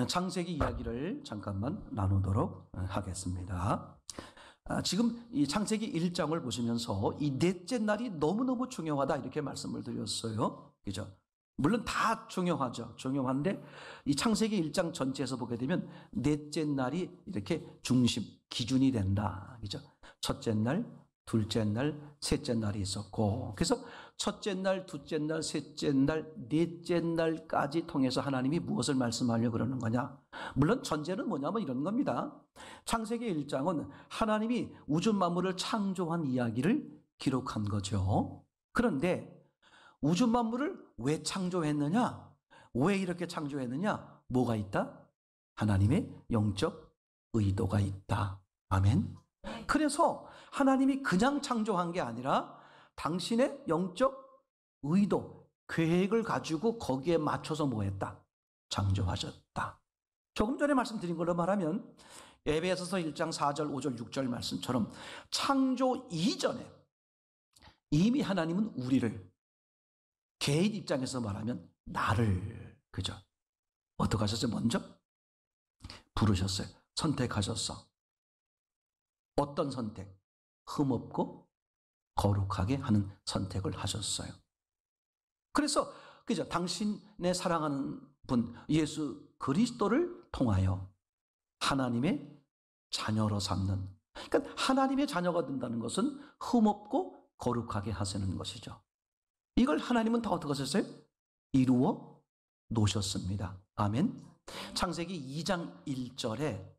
창세기 이야기를 잠깐만 나누도록 하겠습니다. 지금 이 창세기 1장을 보시면서 이 넷째 날이 너무너무 중요하다 이렇게 말씀을 드렸어요. 그죠? 물론 다 중요하죠. 중요한데 이 창세기 1장 전체에서 보게 되면 넷째 날이 이렇게 중심, 기준이 된다. 그죠? 첫째 날, 둘째 날, 셋째 날이 있었고, 그래서 첫째 날, 둘째 날, 셋째 날, 넷째 날까지 통해서 하나님이 무엇을 말씀하려고 그러는 거냐? 물론 전제는 뭐냐면 이런 겁니다. 창세기 1장은 하나님이 우주 만물을 창조한 이야기를 기록한 거죠. 그런데 우주 만물을 왜 창조했느냐? 왜 이렇게 창조했느냐? 뭐가 있다? 하나님의 영적 의도가 있다. 아멘. 그래서 하나님이 그냥 창조한 게 아니라 당신의 영적 의도, 계획을 가지고 거기에 맞춰서 뭐 했다? 창조하셨다. 조금 전에 말씀드린 걸로 말하면 에베소서 1장 4절, 5절, 6절 말씀처럼 창조 이전에 이미 하나님은 우리를, 개인 입장에서 말하면 나를, 그죠? 어떻게 하셨어요? 먼저 부르셨어요. 선택하셨어. 어떤 선택? 흠없고 거룩하게 하는 선택을 하셨어요. 그래서 그죠? 당신의 사랑하는 분 예수 그리스도를 통하여 하나님의 자녀로 삼는, 그러니까 하나님의 자녀가 된다는 것은 흠없고 거룩하게 하시는 것이죠. 이걸 하나님은 다 어떻게 하셨어요? 이루어 놓으셨습니다. 아멘. 창세기 2장 1절에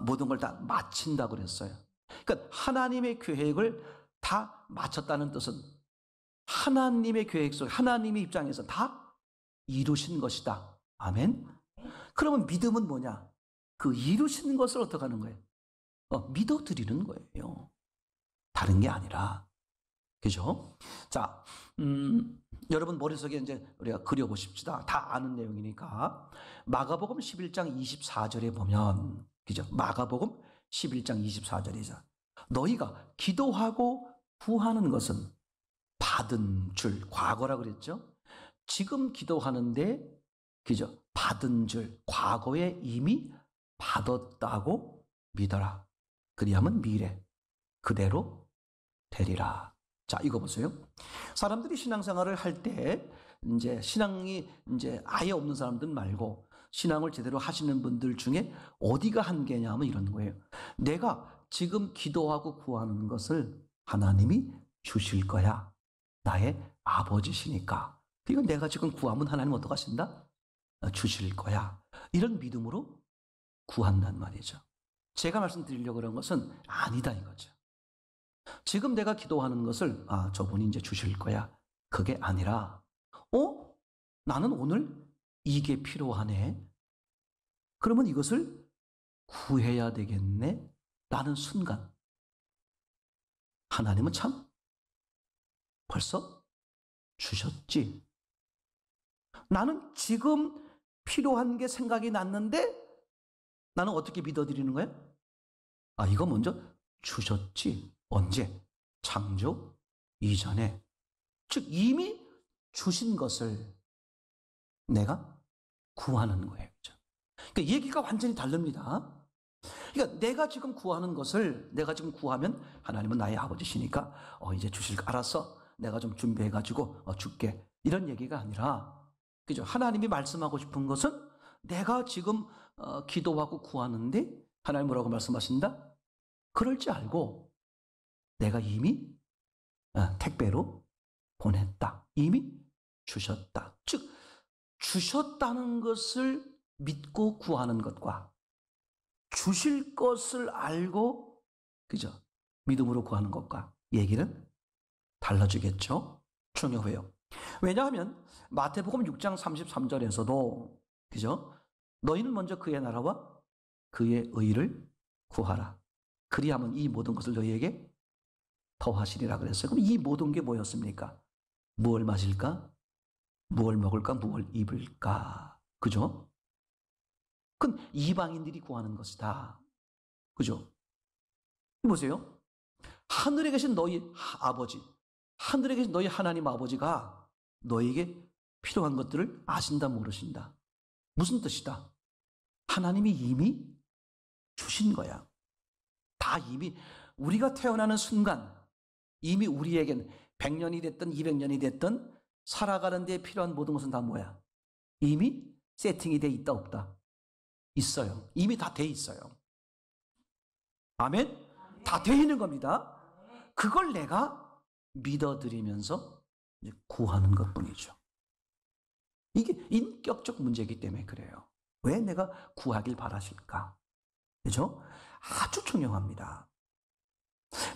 모든 걸 다 마친다고 그랬어요. 그러니까 하나님의 계획을 다 마쳤다는 뜻은 하나님의 계획 속에 하나님의 입장에서 다 이루신 것이다. 아멘. 그러면 믿음은 뭐냐? 그 이루신 것을 어떻게 하는 거예요? 믿어드리는 거예요. 다른 게 아니라. 그죠? 자, 여러분 머릿속에 이제 우리가 그려보십시다. 다 아는 내용이니까. 마가복음 11장 24절에 보면, 그죠? 마가복음 11장 24절이죠. 너희가 기도하고 구하는 것은 받은 줄, 과거라 그랬죠? 지금 기도하는데, 그죠? 받은 줄, 과거에 이미 받았다고 믿어라. 그리하면 미래 그대로 되리라. 자, 이거 보세요. 사람들이 신앙생활을 할 때 이제 신앙이 이제 아예 없는 사람들 말고 신앙을 제대로 하시는 분들 중에 어디가 한계냐 하면 이런 거예요. 내가 지금 기도하고 구하는 것을 하나님이 주실 거야. 나의 아버지시니까. 이건 내가 지금 구하면 하나님 어떻게 하신다? 주실 거야. 이런 믿음으로 구한단 말이죠. 제가 말씀드리려고 그런 것은 아니다 이거죠. 지금 내가 기도하는 것을 저분이 이제 주실 거야. 그게 아니라 나는 오늘 이게 필요하네. 그러면 이것을 구해야 되겠네. 라는 순간 하나님은 참 벌써 주셨지. 나는 지금 필요한 게 생각이 났는데 나는 어떻게 믿어드리는 거야? 이거 먼저 주셨지. 언제? 창조 이전에. 즉 이미 주신 것을 내가 구하는 거예요. 그러니까 얘기가 완전히 다릅니다. 그러니까 내가 지금 구하는 것을 내가 지금 구하면 하나님은 나의 아버지시니까 이제 주실 거 알았어. 내가 좀 준비해가지고 줄게. 이런 얘기가 아니라, 그죠? 하나님이 말씀하고 싶은 것은 내가 지금 기도하고 구하는데 하나님 뭐라고 말씀하신다? 그럴 줄 알고 내가 이미 택배로 보냈다. 이미 주셨다. 즉 주셨다는 것을 믿고 구하는 것과 주실 것을 알고, 그죠? 믿음으로 구하는 것과 얘기는 달라지겠죠? 중요해요. 왜냐하면 마태복음 6장 33절에서도, 그죠? 너희는 먼저 그의 나라와 그의 의를 구하라. 그리하면 이 모든 것을 너희에게 더하시리라 그랬어요. 그럼 이 모든 게 뭐였습니까? 무엇을 마실까? 무엇을 먹을까? 무엇을 입을까? 그죠? 그건 이방인들이 구하는 것이다. 그죠? 보세요. 하늘에 계신 너희 아버지, 하늘에 계신 너희 하나님 아버지가 너에게 필요한 것들을 아신다 모르신다. 무슨 뜻이다? 하나님이 이미 주신 거야. 다 이미 우리가 태어나는 순간 이미 우리에겐 100년이 됐든 200년이 됐든 살아가는 데 필요한 모든 것은 다 뭐야? 이미 세팅이 돼 있다 없다? 있어요. 이미 다 돼 있어요. 아멘? 다 돼 있는 겁니다. 그걸 내가 믿어드리면서 이제 구하는 것뿐이죠. 이게 인격적 문제이기 때문에 그래요. 왜 내가 구하길 바라실까? 그죠? 아주 중요합니다.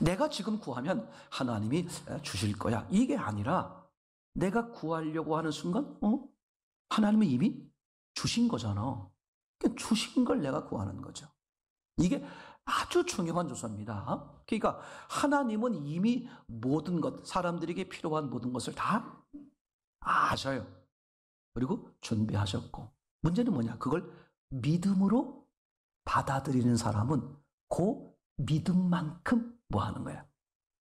내가 지금 구하면 하나님이 주실 거야. 이게 아니라 내가 구하려고 하는 순간 하나님이 이미 주신 거잖아. 그러니까 주신 걸 내가 구하는 거죠. 이게 아주 중요한 조사입니다. 그러니까 하나님은 이미 모든 것, 사람들에게 필요한 모든 것을 다 아셔요. 그리고 준비하셨고, 문제는 뭐냐? 그걸 믿음으로 받아들이는 사람은 그 믿음만큼 뭐 하는 거야?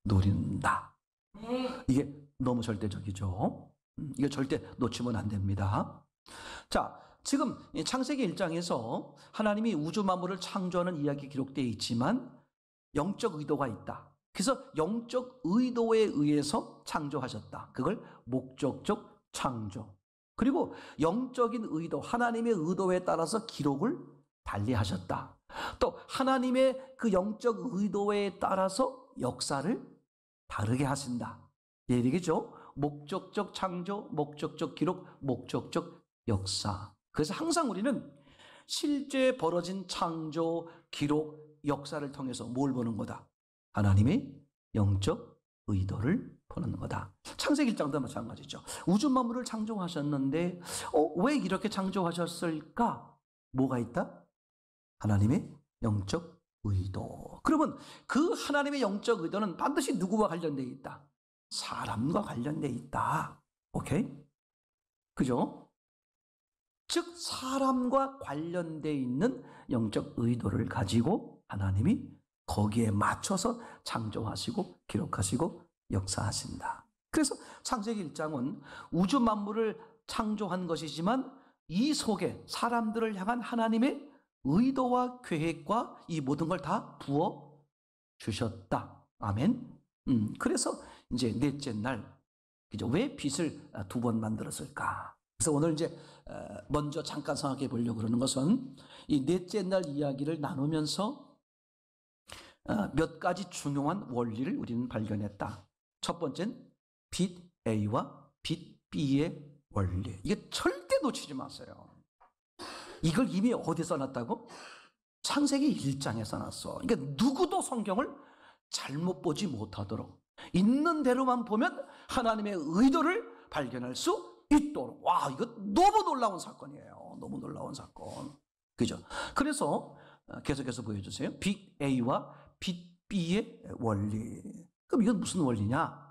누린다. 이게 너무 절대적이죠. 이거 절대 놓치면 안 됩니다. 자, 지금 창세기 1장에서 하나님이 우주 만물을 창조하는 이야기 기록되어 있지만 영적 의도가 있다. 그래서 영적 의도에 의해서 창조하셨다. 그걸 목적적 창조. 그리고 영적인 의도, 하나님의 의도에 따라서 기록을 달리하셨다. 또 하나님의 그 영적 의도에 따라서 역사를 다르게 하신다. 얘기죠. 목적적 창조, 목적적 기록, 목적적 역사. 그래서 항상 우리는 실제 벌어진 창조, 기록, 역사를 통해서 뭘 보는 거다? 하나님의 영적 의도를 보는 거다. 창세기 1장도 마찬가지죠. 우주 만물을 창조하셨는데 왜 이렇게 창조하셨을까? 뭐가 있다? 하나님의 영적 의도. 그러면 그 하나님의 영적 의도는 반드시 누구와 관련되어 있다? 사람과 관련되어 있다. 오케이? 그죠? 즉 사람과 관련되어 있는 영적 의도를 가지고 하나님이 거기에 맞춰서 창조하시고 기록하시고 역사하신다. 그래서 창세기 1장은 우주 만물을 창조한 것이지만 이 속에 사람들을 향한 하나님의 의도와 계획과 이 모든 걸 다 부어 주셨다. 아멘. 그래서 이제 넷째 날, 그죠? 왜 빛을 두 번 만들었을까? 그래서 오늘 이제 먼저 잠깐 생각해 보려고 그러는 것은 이 넷째 날 이야기를 나누면서 몇 가지 중요한 원리를 우리는 발견했다. 첫 번째는 빛 A와 빛 B의 원리. 이게 절대 놓치지 마세요. 이걸 이미 어디에 써놨다고? 창세기 1장에 써놨어. 그러니까 누구도 성경을 잘못 보지 못하도록 있는 대로만 보면 하나님의 의도를 발견할 수 있도록. 와, 이거 너무 놀라운 사건이에요. 너무 놀라운 사건. 그죠? 그래서 계속해서 보여주세요. 빛 A와 빛 B의 원리. 그럼 이건 무슨 원리냐?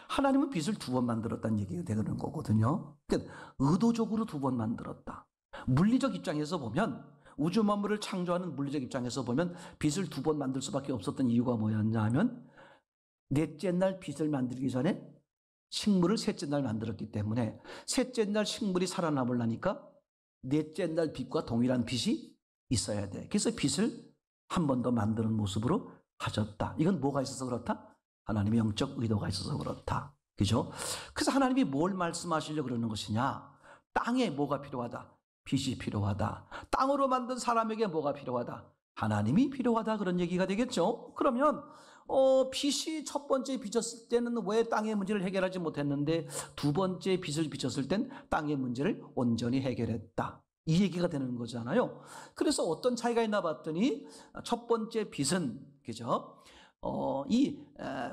하나님은 빛을 두 번 만들었다는 얘기가 되는 거거든요. 그러니까 의도적으로 두 번 만들었다. 물리적 입장에서 보면, 우주 만물을 창조하는 물리적 입장에서 보면 빛을 두 번 만들 수밖에 없었던 이유가 뭐였냐 하면 넷째 날 빛을 만들기 전에 식물을 셋째 날 만들었기 때문에 셋째 날 식물이 살아남으려니까 넷째 날 빛과 동일한 빛이 있어야 돼. 그래서 빛을 한 번 더 만드는 모습으로 하셨다. 이건 뭐가 있어서 그렇다? 하나님의 영적 의도가 있어서 그렇다. 그죠? 그래서 하나님이 뭘 말씀하시려고 그러는 것이냐? 땅에 뭐가 필요하다? 빛이 필요하다. 땅으로 만든 사람에게 뭐가 필요하다? 하나님이 필요하다. 그런 얘기가 되겠죠? 그러면 빛이 첫 번째 비쳤을 때는 왜 땅의 문제를 해결하지 못했는데 두 번째 빛을 비쳤을 땐 땅의 문제를 온전히 해결했다. 이 얘기가 되는 거잖아요. 그래서 어떤 차이가 있나 봤더니 첫 번째 빛은, 그죠? 이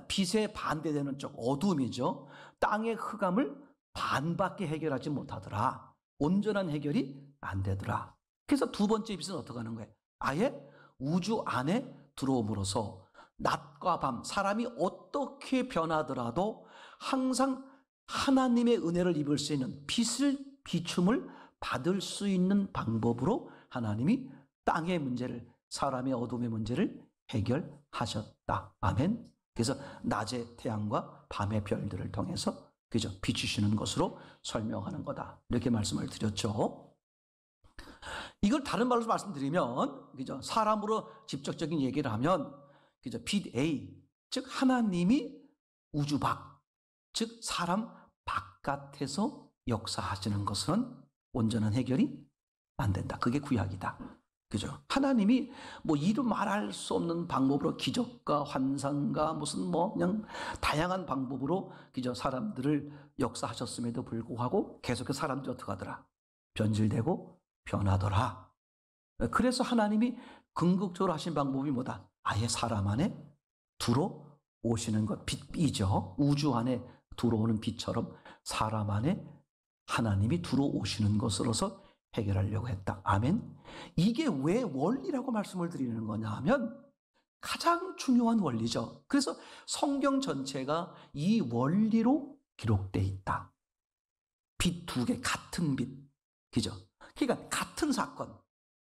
빛에 반대되는 쪽, 어둠이죠. 땅의 흑암을 반밖에 해결하지 못하더라. 온전한 해결이 안 되더라. 그래서 두 번째 빛은 어떻게 하는 거예요? 아예 우주 안에 들어옴으로써 낮과 밤, 사람이 어떻게 변하더라도 항상 하나님의 은혜를 입을 수 있는 비춤을 받을 수 있는 방법으로 하나님이 땅의 문제를, 사람의 어둠의 문제를 해결하셨다. 아멘. 그래서 낮의 태양과 밤의 별들을 통해서, 그죠? 비추시는 것으로 설명하는 거다. 이렇게 말씀을 드렸죠. 이걸 다른 말로 말씀드리면, 그죠? 사람으로 직접적인 얘기를 하면, 그죠? 빛 A, 즉 하나님이 우주 밖, 즉 사람 바깥에서 역사하시는 것은 온전한 해결이 안 된다. 그게 구약이다. 그죠? 하나님이 뭐 이루 말할 수 없는 방법으로 기적과 환상과 무슨 뭐 그냥 다양한 방법으로 그죠? 사람들을 역사하셨음에도 불구하고 계속해서 사람들이 어떻게 하더라? 변질되고 변하더라. 그래서 하나님이 궁극적으로 하신 방법이 뭐다? 아예 사람 안에 들어오시는 것. 빛이죠. 우주 안에 들어오는 빛처럼 사람 안에 하나님이 들어오시는 것으로서 해결하려고 했다. 아멘. 이게 왜 원리라고 말씀을 드리는 거냐 하면 가장 중요한 원리죠. 그래서 성경 전체가 이 원리로 기록되어 있다. 빛 두 개, 같은 빛. 그죠? 그러니까 같은 사건.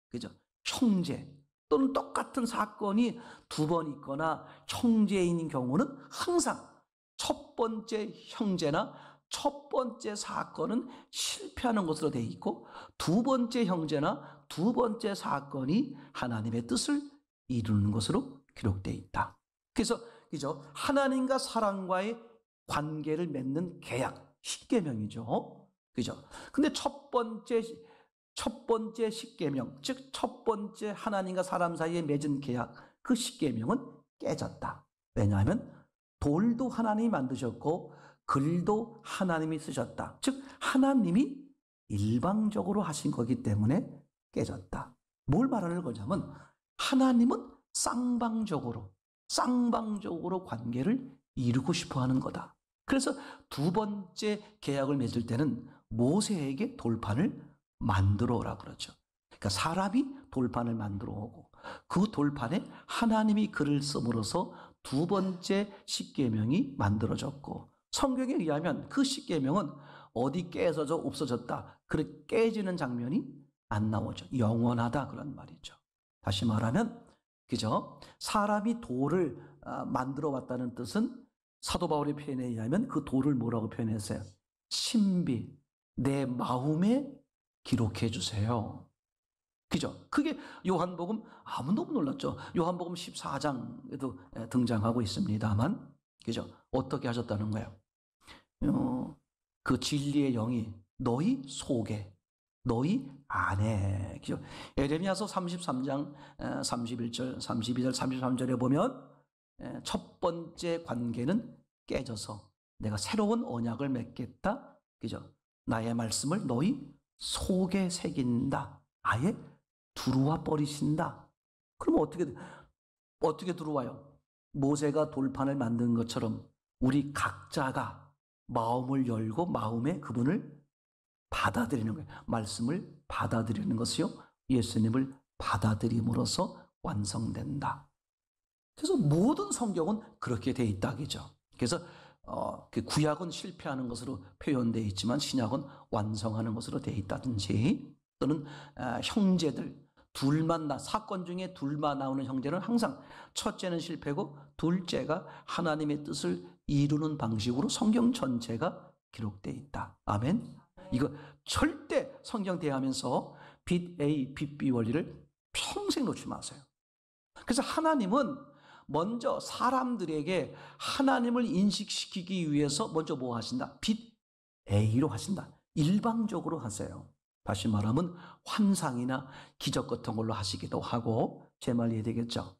그죠? 형제 또는 똑같은 사건이 두 번 있거나 형제인 경우는 항상 첫 번째 형제나 첫 번째 사건은 실패하는 것으로 되어 있고 두 번째 형제나 두 번째 사건이 하나님의 뜻을 이루는 것으로 기록되어 있다. 그래서 그죠? 하나님과 사람과의 관계를 맺는 계약, 십계명이죠. 그죠? 근데 첫 번째 십계명, 즉 첫 번째 하나님과 사람 사이에 맺은 계약, 그 십계명은 깨졌다. 왜냐하면 돌도 하나님이 만드셨고 글도 하나님이 쓰셨다. 즉 하나님이 일방적으로 하신 거기 때문에 깨졌다. 뭘 말하는 거냐면 하나님은 쌍방적으로 관계를 이루고 싶어 하는 거다. 그래서 두 번째 계약을 맺을 때는 모세에게 돌판을 만들어 오라 그러죠. 그러니까 사람이 돌판을 만들어 오고 그 돌판에 하나님이 글을 씀으로써 두 번째 십계명이 만들어졌고 성경에 의하면 그 십계명은 어디 깨져서 없어졌다. 그렇게 깨지는 장면이 안 나오죠. 영원하다 그런 말이죠. 다시 말하면 그죠? 사람이 돌을 만들어 왔다는 뜻은 사도 바울의 표현에 의하면 그 돌을 뭐라고 표현했어요? 신비, 내 마음에 기록해 주세요. 그죠? 그게 요한복음 너무 놀랐죠. 요한복음 14장에도 등장하고 있습니다만 그죠? 어떻게 하셨다는 거예요? 그 진리의 영이 너희 속에 너희 안에 그죠? 에레미야서 33장 31절 32절 33절에 보면 첫 번째 관계는 깨져서 내가 새로운 언약을 맺겠다. 그죠? 나의 말씀을 너희 속에 새긴다. 아예 들어와 버리신다. 그럼 어떻게 들어와요? 모세가 돌판을 만든 것처럼 우리 각자가 마음을 열고 마음에 그분을 받아들이는 거예요. 말씀을 받아들이는 것이요. 예수님을 받아들임으로써 완성된다. 그래서 모든 성경은 그렇게 돼 있다기죠. 그래서 그 구약은 실패하는 것으로 표현되어 있지만 신약은 완성하는 것으로 되어 있다든지 또는 형제들 사건 중에 둘만 나오는 형제는 항상 첫째는 실패고 둘째가 하나님의 뜻을 이루는 방식으로 성경 전체가 기록되어 있다. 아멘. 이거 절대 성경 대하면서 빛 A, 빛 B 원리를 평생 놓지 마세요. 그래서 하나님은 먼저 사람들에게 하나님을 인식시키기 위해서 먼저 뭐 하신다? 빛 A로 하신다. 일방적으로 하세요. 다시 말하면 환상이나 기적 같은 걸로 하시기도 하고 제 말 이해되겠죠?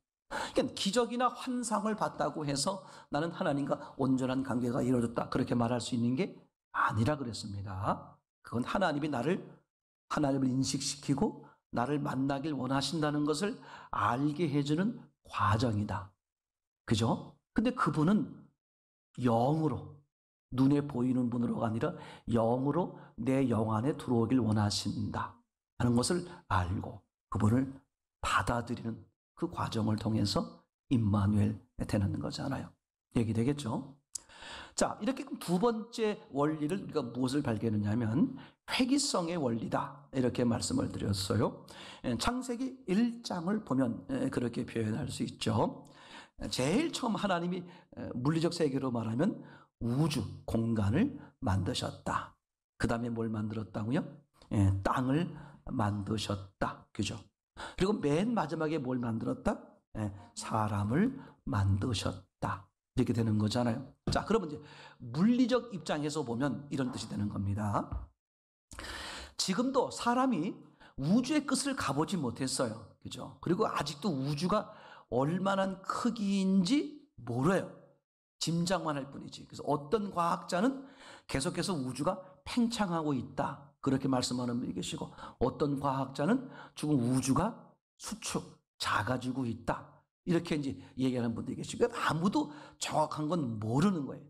그러니까 기적이나 환상을 봤다고 해서 나는 하나님과 온전한 관계가 이루어졌다 그렇게 말할 수 있는 게 아니라 그랬습니다. 그건 하나님을 인식시키고 나를 만나길 원하신다는 것을 알게 해주는 과정이다. 그죠? 근데 그분은 영으로 눈에 보이는 분으로가 아니라 영으로 내 영 안에 들어오길 원하신다 하는 것을 알고 그분을 받아들이는 그 과정을 통해서 임마누엘 되는 거잖아요. 얘기되겠죠? 자, 이렇게 두 번째 원리를 우리가 무엇을 발견했냐면 회귀성의 원리다 이렇게 말씀을 드렸어요. 창세기 1장을 보면 그렇게 표현할 수 있죠. 제일 처음 하나님이 물리적 세계로 말하면 우주, 공간을 만드셨다. 그 다음에 뭘 만들었다고요? 땅을 만드셨다. 그죠? 그리고 맨 마지막에 뭘 만들었다? 사람을 만드셨다. 이렇게 되는 거잖아요. 자, 그러면 이제 물리적 입장에서 보면 이런 뜻이 되는 겁니다. 지금도 사람이 우주의 끝을 가보지 못했어요. 그죠? 그리고 아직도 우주가 얼마나 크기인지 몰라요. 짐작만 할 뿐이지. 그래서 어떤 과학자는 계속해서 우주가 팽창하고 있다. 그렇게 말씀하는 분이 계시고, 어떤 과학자는 지금 우주가 수축, 작아지고 있다. 이렇게 이제 얘기하는 분들이 계시고, 아무도 정확한 건 모르는 거예요.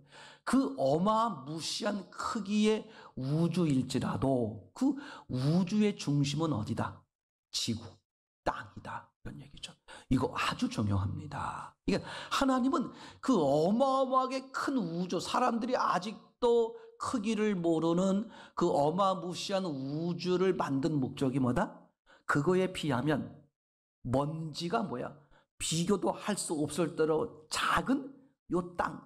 그 어마무시한 크기의 우주일지라도 그 우주의 중심은 어디다? 지구, 땅이다. 이런 얘기죠. 이거 아주 중요합니다. 그러니까 하나님은 그 어마어마하게 큰 우주, 사람들이 아직도 크기를 모르는 그 어마무시한 우주를 만든 목적이 뭐다? 그거에 비하면 먼지가 뭐야? 비교도 할 수 없을 대로 작은 요 땅,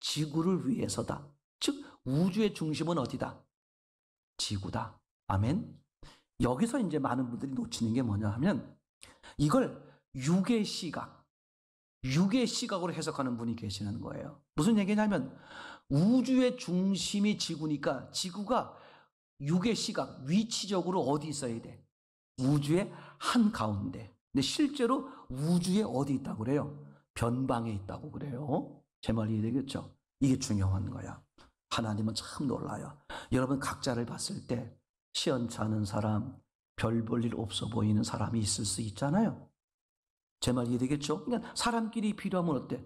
지구를 위해서다. 즉 우주의 중심은 어디다? 지구다. 아멘. 여기서 이제 많은 분들이 놓치는 게 뭐냐 하면 이걸 육의 시각으로 해석하는 분이 계시는 거예요. 무슨 얘기냐면 우주의 중심이 지구니까 지구가 육의 시각, 위치적으로 어디 있어야 돼? 우주의 한가운데. 근데 실제로 우주에 어디 있다고 그래요? 변방에 있다고 그래요. 제 말 이해되겠죠? 이게 중요한 거야. 하나님은 참 놀라요. 여러분 각자를 봤을 때 시원찮은 사람, 별 볼 일 없어 보이는 사람이 있을 수 있잖아요. 제 말 이해되겠죠? 그러니까 사람끼리 필요하면 어때?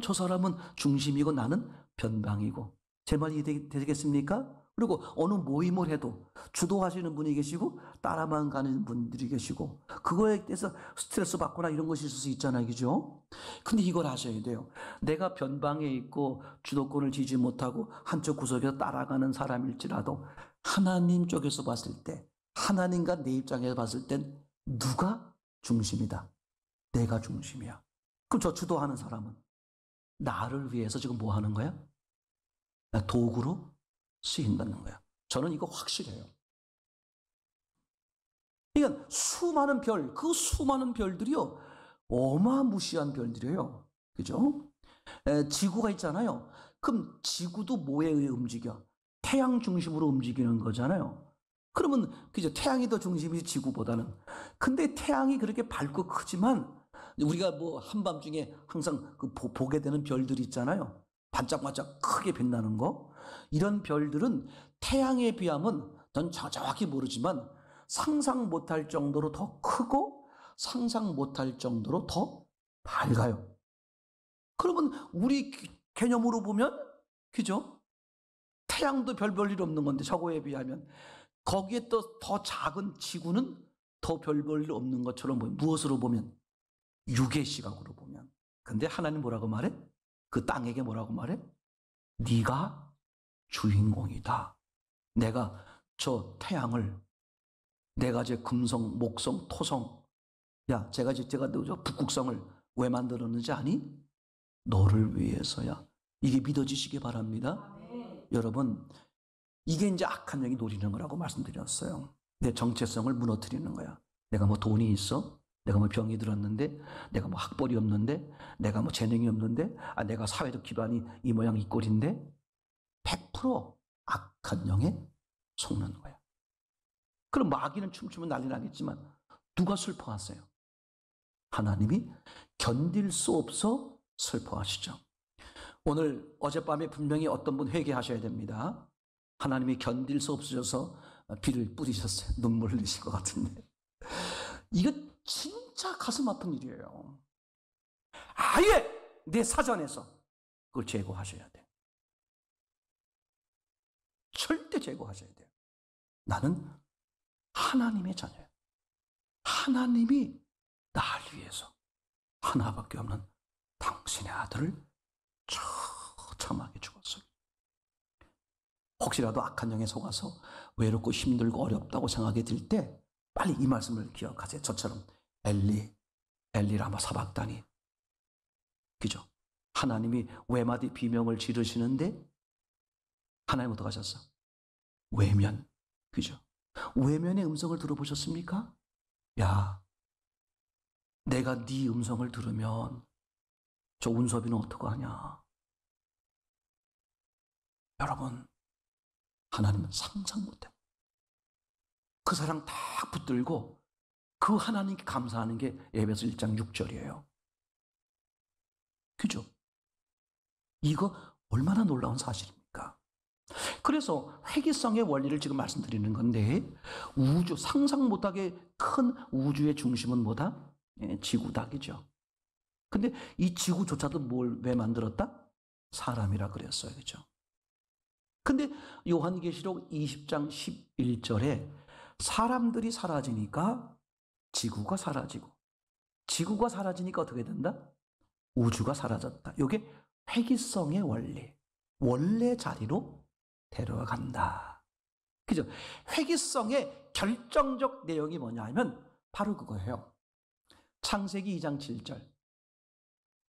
저 사람은 중심이고 나는 변방이고. 제 말 이해되겠습니까? 그리고 어느 모임을 해도 주도하시는 분이 계시고 따라만 가는 분들이 계시고 그거에 대해서 스트레스 받거나 이런 것이 있을 수 있잖아요. 그죠? 근데 이걸 아셔야 돼요. 내가 변방에 있고 주도권을 쥐지 못하고 한쪽 구석에서 따라가는 사람일지라도 하나님 쪽에서 봤을 때 하나님과 내 입장에서 봤을 땐 누가 중심이다? 내가 중심이야. 그럼 저 주도하는 사람은 나를 위해서 지금 뭐 하는 거야? 도구로 쓰인다는 거야. 저는 이거 확실해요. 그러니까 수많은 별, 그 수많은 별들이요. 어마무시한 별들이에요. 그죠? 지구가 있잖아요. 그럼 지구도 뭐에 의해 움직여? 태양 중심으로 움직이는 거잖아요. 그러면 그죠? 태양이 더 중심이지 지구보다는. 근데 태양이 그렇게 밝고 크지만 우리가 뭐 한밤중에 항상 보게 되는 별들이 있잖아요. 반짝반짝 크게 빛나는 거. 이런 별들은 태양에 비하면 전 정확히 모르지만 상상 못할 정도로 더 크고 상상 못할 정도로 더 밝아요. 그러면 우리 개념으로 보면 그죠? 태양도 별 볼 일 없는 건데 저거에 비하면 거기에 또 더 작은 지구는 더 별 볼 일 없는 것처럼 보여요. 무엇으로 보면? 육의 시각으로 보면. 근데 하나님 뭐라고 말해? 그 땅에게 뭐라고 말해? 네가 주인공이다. 내가 저 태양을 내가 제 금성, 목성, 토성 제가 저 북극성을 왜 만들었는지 아니? 너를 위해서야. 이게 믿어지시기 바랍니다. 여러분 이게 이제 악한 영이 노리는 거라고 말씀드렸어요. 내 정체성을 무너뜨리는 거야. 내가 뭐 돈이 있어? 내가 뭐 병이 들었는데? 내가 뭐 학벌이 없는데? 내가 뭐 재능이 없는데? 내가 사회적 기반이 이 모양 이 꼴인데? 100% 악한 영에 속는 거야. 그럼 마귀는 춤추면 난리 나겠지만 누가 슬퍼하세요? 하나님이 견딜 수 없어 슬퍼하시죠. 오늘 어젯밤에 분명히 어떤 분 회개하셔야 됩니다. 하나님이 견딜 수 없으셔서 비를 뿌리셨어요. 눈물 흘리실 것 같은데. 이거 진짜 가슴 아픈 일이에요. 아예 내 사전에서 그걸 제거하셔야 돼. 절대 제거하셔야 돼요. 나는 하나님의 자녀예요. 하나님이 나를 위해서 하나밖에 없는 당신의 아들을 처참하게 죽었어요. 혹시라도 악한 영에 속아서 외롭고 힘들고 어렵다고 생각이 들 때 빨리 이 말씀을 기억하세요. 저처럼 엘리 라마 사박다니. 그죠? 하나님이 외마디 비명을 지르시는데 하나님 어떡하셨어? 외면. 그죠? 외면의 음성을 들어보셨습니까? 야, 내가 네 음성을 들으면 저 운섭이는 어떡하냐. 여러분, 하나님은 상상 못해. 그 사랑 딱 붙들고 그 하나님께 감사하는 게 에베소 1장 6절이에요. 그죠? 이거 얼마나 놀라운 사실입니까? 그래서 회귀성의 원리를 지금 말씀드리는 건데, 우주, 상상 못하게 큰 우주의 중심은 뭐다? 지구다, 그죠? 근데 이 지구조차도 왜 만들었다? 사람이라 그랬어요, 그죠? 근데 요한계시록 20장 11절에 사람들이 사라지니까 지구가 사라지고, 지구가 사라지니까 어떻게 된다? 우주가 사라졌다. 이게 회귀성의 원리, 원래 자리로 데려간다. 그죠? 회귀성의 결정적 내용이 뭐냐 하면 바로 그거예요. 창세기 2장 7절.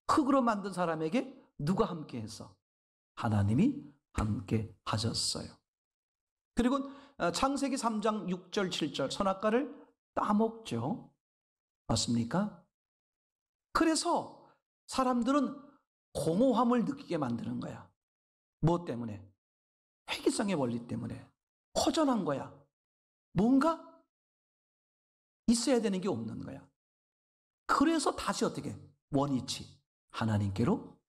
흙으로 만든 사람에게 누가 함께 했어? 하나님이 함께 하셨어요. 그리고 창세기 3장 6절 7절 선악과를 따먹죠. 맞습니까? 그래서 사람들은 공허함을 느끼게 만드는 거야. 뭐 때문에? 회귀성의 원리 때문에. 허전한 거야. 뭔가 있어야 되는 게 없는 거야. 그래서 다시 어떻게? 원위치 하나님께로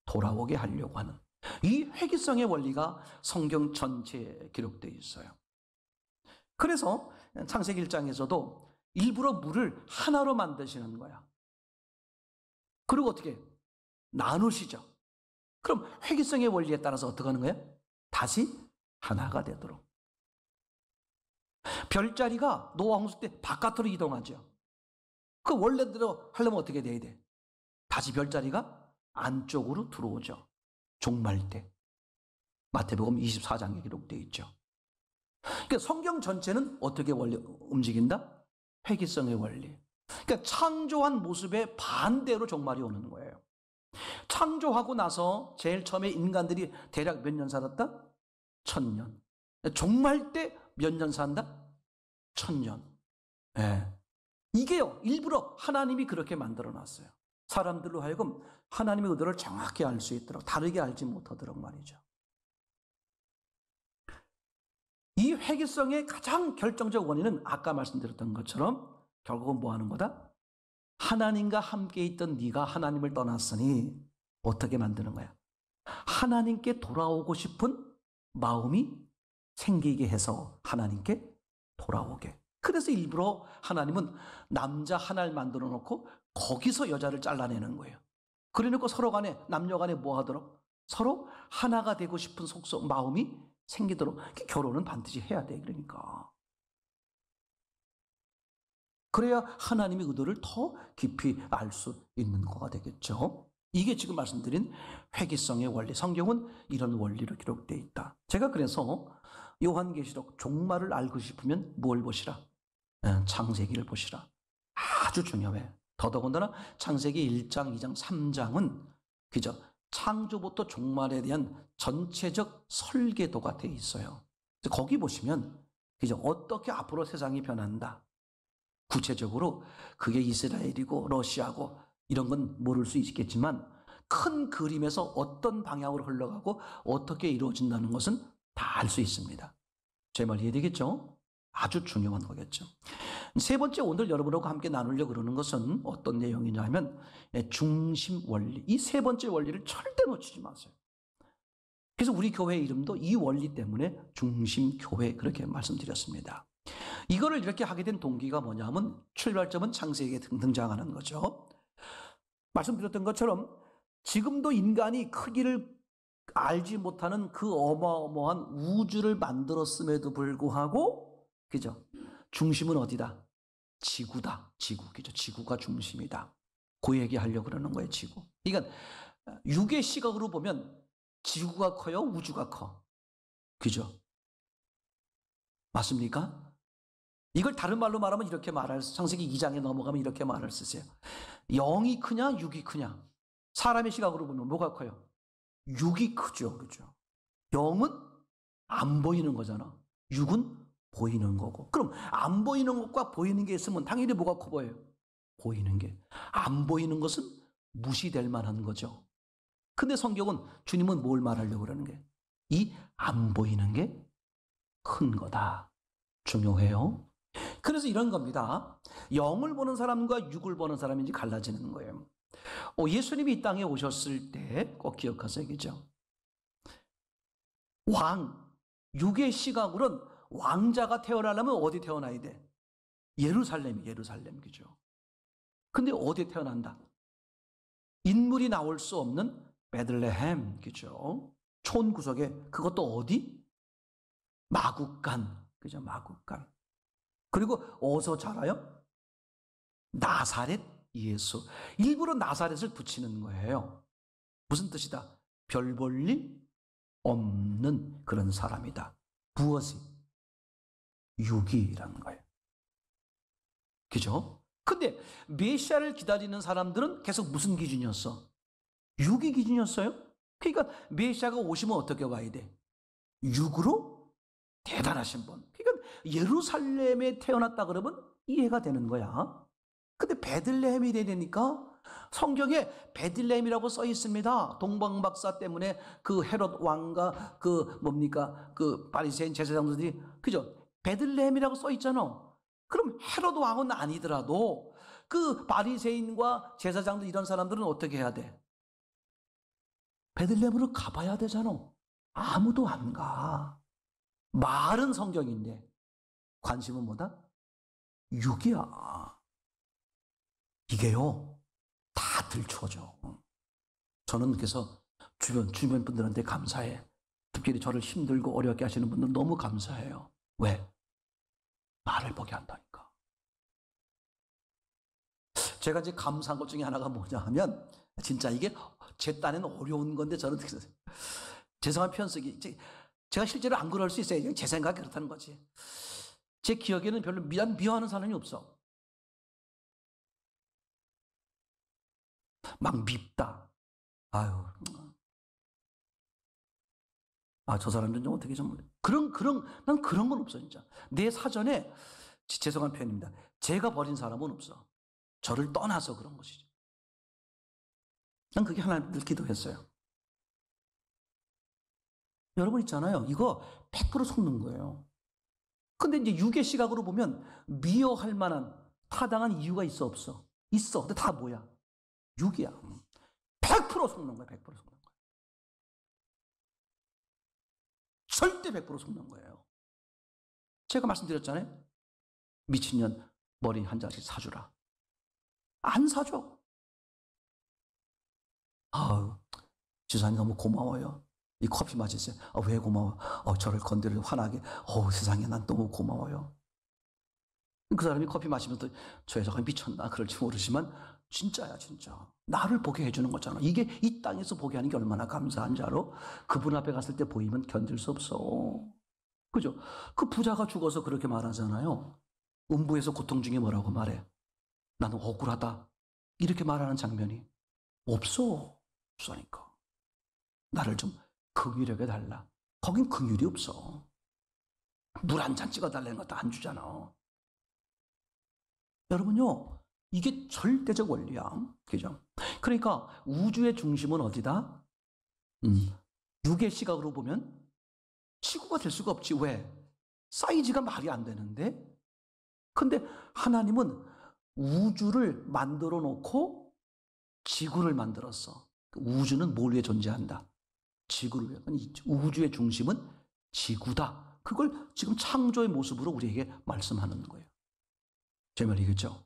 돌아오게 하려고 하는 이 회귀성의 원리가 성경 전체에 기록되어 있어요. 그래서 창세기 1장에서도 일부러 물을 하나로 만드시는 거야. 그리고 어떻게? 나누시죠. 그럼 회귀성의 원리에 따라서 어떻게 하는 거야? 다시 하나가 되도록. 별자리가 노아 홍수 때 바깥으로 이동하죠. 그 원래대로 하려면 어떻게 돼야 돼? 다시 별자리가 안쪽으로 들어오죠. 종말 때. 마태복음 24장에 기록되어 있죠. 그러니까 성경 전체는 어떻게 원리 움직인다? 회귀성의 원리. 그러니까 창조한 모습의 반대로 종말이 오는 거예요. 창조하고 나서 제일 처음에 인간들이 대략 몇 년 살았다? 1000년. 종말 때 몇 년 산다? 1000년. 네. 이게요, 일부러 하나님이 그렇게 만들어 놨어요. 사람들로 하여금 하나님의 의도를 정확히 알 수 있도록, 다르게 알지 못하도록 말이죠. 이 회귀성의 가장 결정적 원인은 아까 말씀드렸던 것처럼 결국은 뭐 하는 거다? 하나님과 함께 있던 네가 하나님을 떠났으니 어떻게 만드는 거야? 하나님께 돌아오고 싶은 마음이 생기게 해서 하나님께 돌아오게. 그래서 일부러 하나님은 남자 하나를 만들어 놓고 거기서 여자를 잘라내는 거예요. 그래놓고 서로 간에, 남녀 간에 뭐 하도록? 서로 하나가 되고 싶은 속성, 마음이 생기도록. 결혼은 반드시 해야 돼. 그러니까. 그래야 하나님의 의도를 더 깊이 알 수 있는 거가 되겠죠. 이게 지금 말씀드린 회귀성의 원리. 성경은 이런 원리로 기록되어 있다. 제가 그래서 요한계시록 종말을 알고 싶으면 뭘 보시라? 창세기를 보시라. 아주 중요해. 더더군다나 창세기 1장, 2장, 3장은 그죠? 창조부터 종말에 대한 전체적 설계도가 되어 있어요. 거기 보시면 그죠? 어떻게 앞으로 세상이 변한다. 구체적으로 그게 이스라엘이고 러시아고 이런 건 모를 수 있겠지만 큰 그림에서 어떤 방향으로 흘러가고 어떻게 이루어진다는 것은 다 알 수 있습니다. 제 말 이해되겠죠? 아주 중요한 거겠죠. 세 번째, 오늘 여러분하고 함께 나누려고 그러는 것은 어떤 내용이냐면 중심 원리. 이 세 번째 원리를 절대 놓치지 마세요. 그래서 우리 교회 이름도 이 원리 때문에 중심교회 그렇게 말씀드렸습니다. 이거를 이렇게 하게 된 동기가 뭐냐면 출발점은 창세기에 등장하는 거죠. 말씀드렸던 것처럼 지금도 인간이 크기를 알지 못하는 그 어마어마한 우주를 만들었음에도 불구하고 그죠? 중심은 어디다? 지구다. 지구. 그죠? 지구가 중심이다. 그 얘기하려고 그러는 거예요, 지구. 그러니까 육의 시각으로 보면 지구가 커요, 우주가 커. 그죠? 맞습니까? 이걸 다른 말로 말하면 이렇게 말할 수, 창세기 2장에 넘어가면 이렇게 말할 수 있어요. 0이 크냐, 6이 크냐? 사람의 시각으로 보면 뭐가 커요? 6이 크죠. 그죠? 0은 안 보이는 거잖아. 6은 보이는 거고. 그럼 안 보이는 것과 보이는 게 있으면 당연히 뭐가 커 보여요? 보이는 게. 안 보이는 것은 무시될 만한 거죠. 근데 성경은, 주님은 뭘 말하려고 그러는 게? 이 안 보이는 게 큰 거다. 중요해요. 그래서 이런 겁니다. 영을 보는 사람과 육을 보는 사람이 이제 갈라지는 거예요. 예수님이 이 땅에 오셨을 때 꼭 기억하세요. 그죠? 육의 시각으로는 왕자가 태어나려면 어디 태어나야 돼? 예루살렘, 그죠? 근데 어디 태어난다? 인물이 나올 수 없는 베들레헴, 그죠? 촌구석에, 그것도 어디? 마국간, 그죠? 마국간. 그리고 어디서 자라요? 나사렛 예수. 일부러 나사렛을 붙이는 거예요. 무슨 뜻이다? 별 볼 일 없는 그런 사람이다. 무엇이? 육이라는 거예요. 그죠? 근데 메시아를 기다리는 사람들은 계속 무슨 기준이었어? 육이 기준이었어요? 그러니까 메시아가 오시면 어떻게 와야 돼? 육으로 대단하신 분. 그러니까 예루살렘에 태어났다 그러면 이해가 되는 거야. 근데 베들레헴이 되니까 성경에 베들레헴이라고 써 있습니다. 동방박사 때문에 그 헤롯 왕과 그 바리새인 제사장들이, 그죠? 베들레헴이라고 써 있잖아. 그럼 헤롯 왕은 아니더라도 그 바리새인과 제사장들 이런 사람들은 어떻게 해야 돼? 베들레헴으로 가봐야 되잖아. 아무도 안 가. 말은 성경인데 관심은 뭐다? 육이야. 이게요, 다 들추어져. 저는 그래서 주변 분들한테 감사해. 특별히 저를 힘들고 어렵게 하시는 분들 너무 감사해요. 왜? 나를 보게 한다니까. 제가 이제 감사한 것 중에 하나가 뭐냐 하면, 진짜 이게 제 딴에는 어려운 건데 저는 죄송한 표현 쓰기, 제가 실제로 안 그럴 수 있어요. 제 생각이 그렇다는 거지. 제 기억에는 별로 미워하는 사람이 없어. 막 밉다. 아유, 저 사람들은 좀 어떻게 좀 난 그런 건 없어. 진짜 내 사전에, 죄송한 표현입니다, 제가 버린 사람은 없어. 저를 떠나서 그런 것이죠. 난 그게 하나님 늘 기도했어요. 여러분 있잖아요, 이거 100% 속는 거예요. 근데 이제 육의 시각으로 보면 미워할 만한 타당한 이유가 있어, 없어? 있어. 근데 다 뭐야? 육이야. 100% 속는 거야. 100% 속는 거야. 절대 100% 속는 거예요. 제가 말씀드렸잖아요. 미친년 머리 한 자씩 사주라. 안 사줘. 지사님 너무 고마워요. 이 커피 마시세요. 왜 고마워? 저를 건드려 화나게. 세상에 난 너무 고마워요. 그 사람이 커피 마시면서 저 여자가 미쳤나 그럴지 모르지만 진짜야, 진짜. 나를 보게 해주는 거잖아. 이게 이 땅에서 보게 하는 게 얼마나 감사한 줄 알아? 그분 앞에 갔을 때 보이면 견딜 수 없어. 그죠? 그 부자가 죽어서 그렇게 말하잖아요. 음부에서 고통 중에 뭐라고 말해? 나는 억울하다. 이렇게 말하는 장면이 없으니까. 나를 좀 긍휼하게 달라. 거긴 긍휼이 없어. 물 한 잔 찍어달라는 것도 안 주잖아. 여러분요, 이게 절대적 원리야. 그죠? 그러니까 우주의 중심은 어디다? 육의 시각으로 보면 지구가 될 수가 없지. 왜? 사이즈가 말이 안 되는데? 근데 하나님은 우주를 만들어 놓고 지구를 만들었어. 우주는 뭘 위해 존재한다? 지구를 위해. 우주의 중심은 지구다. 그걸 지금 창조의 모습으로 우리에게 말씀하는 거예요. 제 말이겠죠?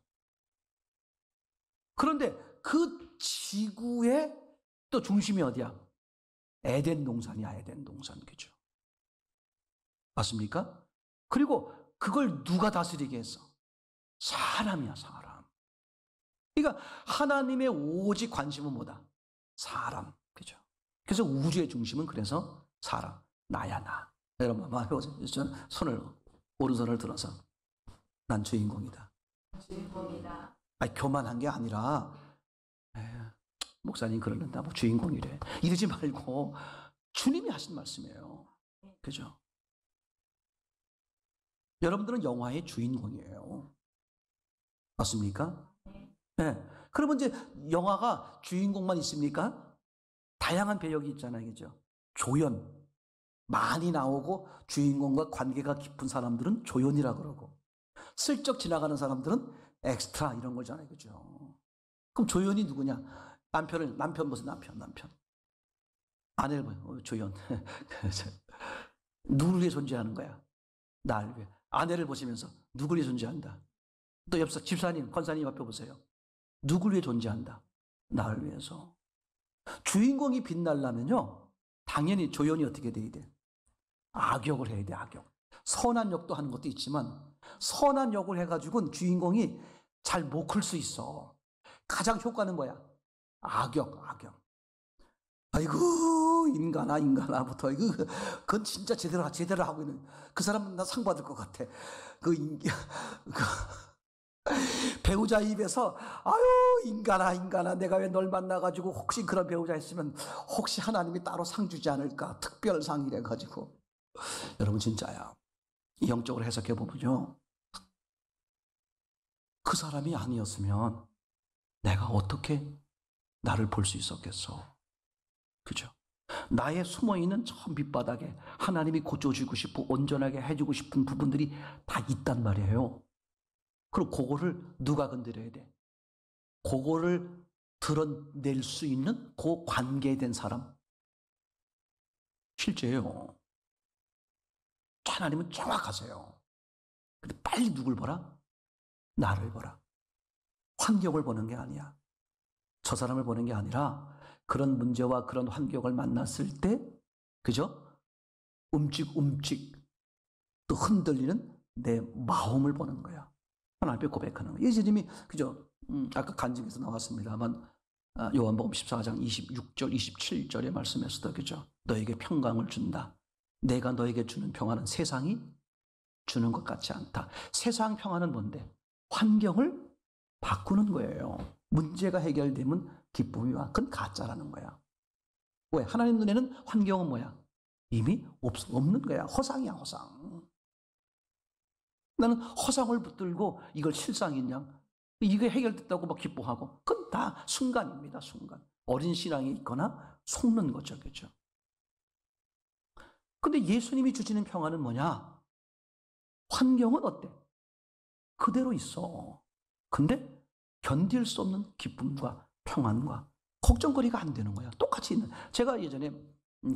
그런데 그 지구의 또 중심이 어디야? 에덴 동산이야, 에덴 동산. 그죠? 맞습니까? 그리고 그걸 누가 다스리게 했어? 사람이야, 사람. 그러니까 하나님의 오직 관심은 뭐다? 사람. 그죠? 그래서 우주의 중심은 그래서 사람. 나야, 나. 여러분, 한번 해보세요. 저는 오른손을 들어서 난 주인공이다. 주인공이다. 교만한 게 아니라, 목사님 그러는데 뭐 주인공이래. 이러지 말고 주님이 하신 말씀이에요. 그죠? 여러분들은 영화의 주인공이에요. 맞습니까? 네. 그러면 이제 영화가 주인공만 있습니까? 다양한 배역이 있잖아요. 그죠? 조연. 많이 나오고 주인공과 관계가 깊은 사람들은 조연이라 그러고, 슬쩍 지나가는 사람들은 엑스트라 이런 거잖아요. 그죠? 그럼 조연이 누구냐? 남편 무슨 남편. 아내를 보요. 조연. 누구를 위해 존재하는 거야? 나를 위해. 아내를 보시면서 누구를 위해 존재한다? 또 옆서 집사님, 권사님 옆에 보세요. 누구를 위해 존재한다? 나를 위해서. 주인공이 빛나려면요, 당연히 조연이 어떻게 돼야 돼? 악역을 해야 돼, 악역. 선한 역도 하는 것도 있지만, 선한 역을 해가지고는 주인공이 잘 못 클 수 있어. 가장 효과는 뭐야? 악역. 아이고, 인간아부터. 그건 진짜 제대로 하고 있는. 그 사람은 나 상 받을 것 같아. 배우자 입에서, 아유, 인간아, 내가 왜 널 만나가지고 혹시 그런 배우자 있으면 혹시 하나님이 따로 상 주지 않을까? 특별상 이래가지고. 여러분, 진짜야. 영적으로 해석해 보면요, 그 사람이 아니었으면 내가 어떻게 나를 볼 수 있었겠어? 그죠? 나의 숨어있는 저 밑바닥에 하나님이 고쳐주고 싶고 온전하게 해주고 싶은 부분들이 다 있단 말이에요. 그럼 그거를 누가 건드려야 돼? 그거를 드러낼 수 있는 그 관계된 사람. 실제예요. 하나님은 정확하세요. 근데 빨리 누굴 보라? 나를 보라. 환경을 보는 게 아니야. 저 사람을 보는 게 아니라 그런 문제와 그런 환경을 만났을 때, 그죠? 움찔움찔 또 흔들리는 내 마음을 보는 거야. 하나님 앞에 고백하는 거야. 예수님이, 그죠? 아까 간증에서 나왔습니다만, 요한복음 14장 26절, 27절의 말씀에서도, 그죠? 너에게 평강을 준다. 내가 너에게 주는 평화는 세상이 주는 것 같지 않다. 세상 평화는 뭔데? 환경을 바꾸는 거예요. 문제가 해결되면 기쁨이 와. 그건 가짜라는 거야. 왜? 하나님 눈에는 환경은 뭐야? 이미 없는 거야. 허상이야, 허상. 나는 허상을 붙들고 이걸 실상이냐? 이게 해결됐다고 막 기뻐하고. 그건 다 순간입니다, 순간. 어린 신앙이 있거나 속는 거죠, 그죠? 근데 예수님이 주시는 평화는 뭐냐? 환경은 어때? 그대로 있어. 근데 견딜 수 없는 기쁨과 평안과 걱정거리가 안 되는 거야. 똑같이 있는. 제가 예전에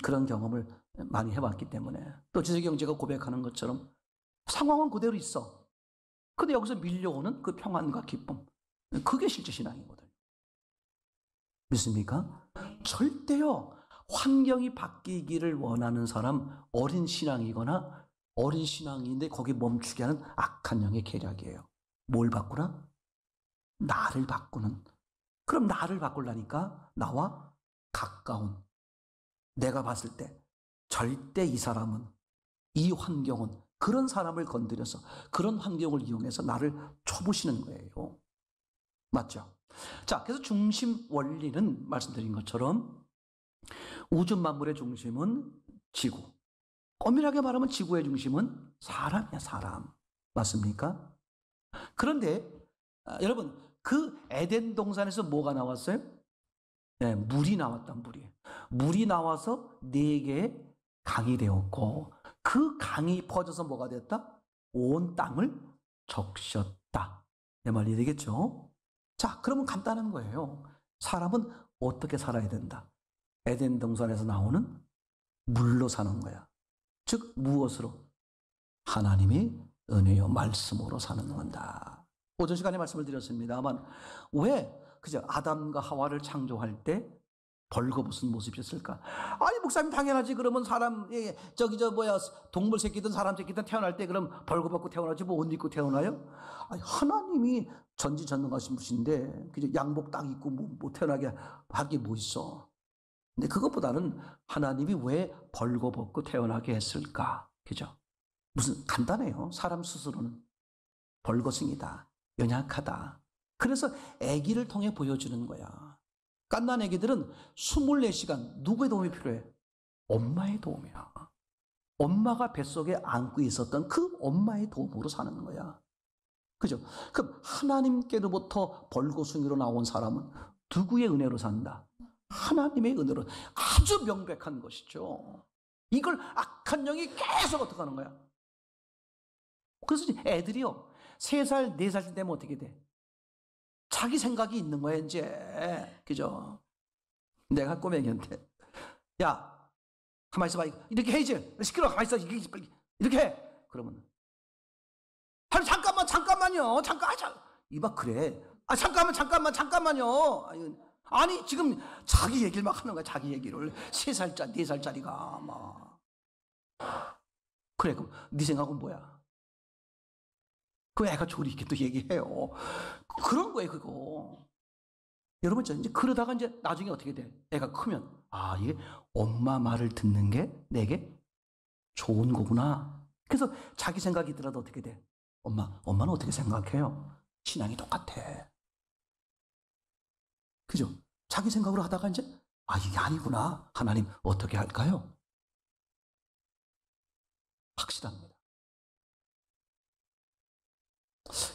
그런 경험을 많이 해봤기 때문에, 또 지석영 제가 고백하는 것처럼 상황은 그대로 있어. 근데 여기서 밀려오는 그 평안과 기쁨, 그게 실제 신앙이거든요. 믿습니까? 절대요, 환경이 바뀌기를 원하는 사람, 어린 신앙이거나 어린 신앙인데 거기에 멈추게 하는 악한 영의 계략이에요. 뭘 바꾸라? 나를 바꾸는. 그럼 나를 바꾸려니까 나와 가까운, 내가 봤을 때 절대 이 사람은, 이 환경은 그런 사람을 건드려서 그런 환경을 이용해서 나를 쳐부시는 거예요. 맞죠? 자, 그래서 중심 원리는 말씀드린 것처럼 우주 만물의 중심은 지구. 엄밀하게 말하면 지구의 중심은 사람이야, 사람. 맞습니까? 그런데 여러분, 그 에덴 동산에서 뭐가 나왔어요? 네, 물이 나왔다, 물이. 물이 나와서 4개의 강이 되었고, 그 강이 퍼져서 뭐가 됐다? 온 땅을 적셨다. 내 말 이해되겠죠? 자, 그러면 간단한 거예요. 사람은 어떻게 살아야 된다? 에덴 동산에서 나오는 물로 사는 거야. 즉, 무엇으로? 하나님이 은혜요 말씀으로 사는 건다. 오전 시간에 말씀을 드렸습니다만, 왜 그죠? 아담과 하와를 창조할 때 벌거벗은 모습이었을까? 아니, 목사님, 당연하지. 그러면 사람, 동물 새끼든 사람 새끼든 태어날 때 그럼 벌거벗고 태어나지, 뭐 옷 입고 태어나요? 아니, 하나님이 전지전능하신 분인데, 그죠? 양복 딱 입고 뭐 태어나게 할 게 뭐 있어? 근데 그것보다는 하나님이 왜 벌거벗고 태어나게 했을까? 그죠? 무슨 간단해요. 사람 스스로는 벌거숭이다, 연약하다. 그래서 아기를 통해 보여주는 거야. 갓난 아기들은 24시간 누구의 도움이 필요해? 엄마의 도움이야. 엄마가 뱃속에 안고 있었던 그 엄마의 도움으로 사는 거야. 그죠? 그럼 하나님께로부터 벌거숭이로 나온 사람은 누구의 은혜로 산다? 하나님의 은혜로. 아주 명백한 것이죠. 이걸 악한 영이 계속 어떻게 하는 거야? 그래서 애들이요, 3살, 4살 되면 어떻게 돼? 자기 생각이 있는 거야, 이제. 그죠? 내가 꼬맹이한테, 야, 가만히 있어봐. 이렇게 해야지. 시끄러워. 가만히 있어. 이렇게 해. 그러면, 아니, 잠깐만요. 이봐, 그래. 아, 잠깐만요. 아니, 지금 자기 얘기를 막 하는 거야, 자기 얘기를. 3살짜리, 4살짜리가, 막. 그래, 그럼 네 생각은 뭐야? 그 애가 조리 있게 또 얘기해요. 그런 거예요, 그거. 여러분, 이제 그러다가 이제 나중에 어떻게 돼? 애가 크면, 아, 이게 엄마 말을 듣는 게 내게 좋은 거구나. 그래서 자기 생각이 들어도 어떻게 돼? 엄마는 어떻게 생각해요? 신앙이 똑같아. 그죠? 자기 생각으로 하다가 이제, 아, 이게 아니구나. 하나님, 어떻게 할까요? 확실합니다.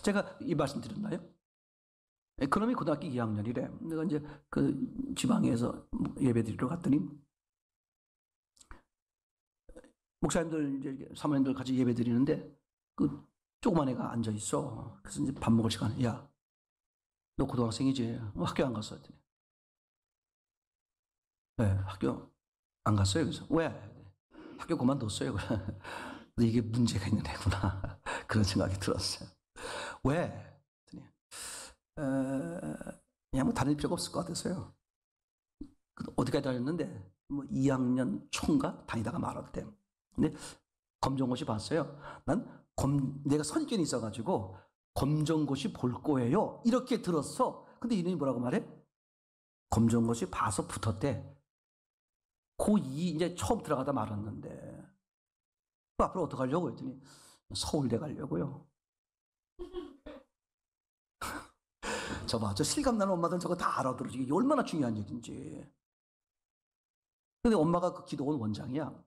제가 이 말씀 드렸나요? 그놈이 고등학교 2학년이래. 내가 이제 그 지방에서 예배 드리러 갔더니, 목사님들, 이제 사모님들 같이 예배 드리는데, 그 조그만 애가 앉아 있어. 그래서 이제 밥 먹을 시간에, 야, 너 고등학생이지? 학교 안 갔어? 했더니, 네, 학교 안 갔어요. 그래서, 왜? 학교 그만뒀어요. 근데 이게 문제가 있는 애구나. 그런 생각이 들었어요. 왜? 그냥 뭐 다닐 필요가 없을 것 같아서요. 어디까지 다녔는데, 뭐 2학년 초인가 다니다가 말았대. 근데 검정고시 봤어요. 내가 선입견이 있어가지고 검정고시 볼 거예요. 이렇게 들었어. 근데 이놈이 뭐라고 말해? 검정고시 봐서 붙었대. 고2 이제 처음 들어가다 말았는데, 앞으로 어떻게 하려고 했더니 서울대 가려고요. 저 실감나는 엄마들은 저거 다 알아들어. 이게 얼마나 중요한 얘기인지. 근데 엄마가 그 기도원 원장이야.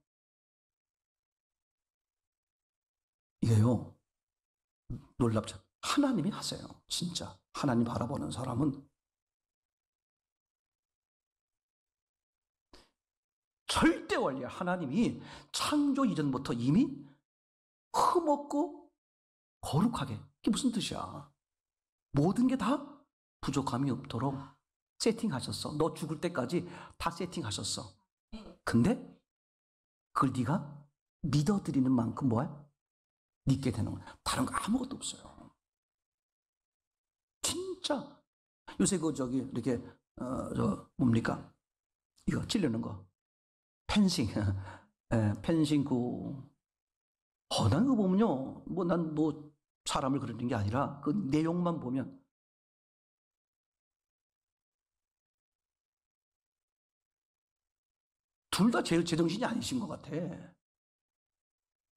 이게요, 놀랍죠. 하나님이 하세요. 진짜. 하나님 바라보는 사람은 절대 원리야. 하나님이 창조 이전부터 이미 흠없고 거룩하게. 그게 무슨 뜻이야? 모든 게 다 부족함이 없도록 세팅하셨어. 너 죽을 때까지 다 세팅하셨어. 근데 그걸 네가 믿어드리는 만큼 뭐야? 믿게 되는 거야. 다른 거 아무것도 없어요. 진짜. 요새 이렇게 뭡니까? 이거 찌르는 거. 펜싱. 펜싱 난 그거 보면요. 난 사람을 그리는 게 아니라 그 내용만 보면 둘 다 제정신이 아니신 것 같아.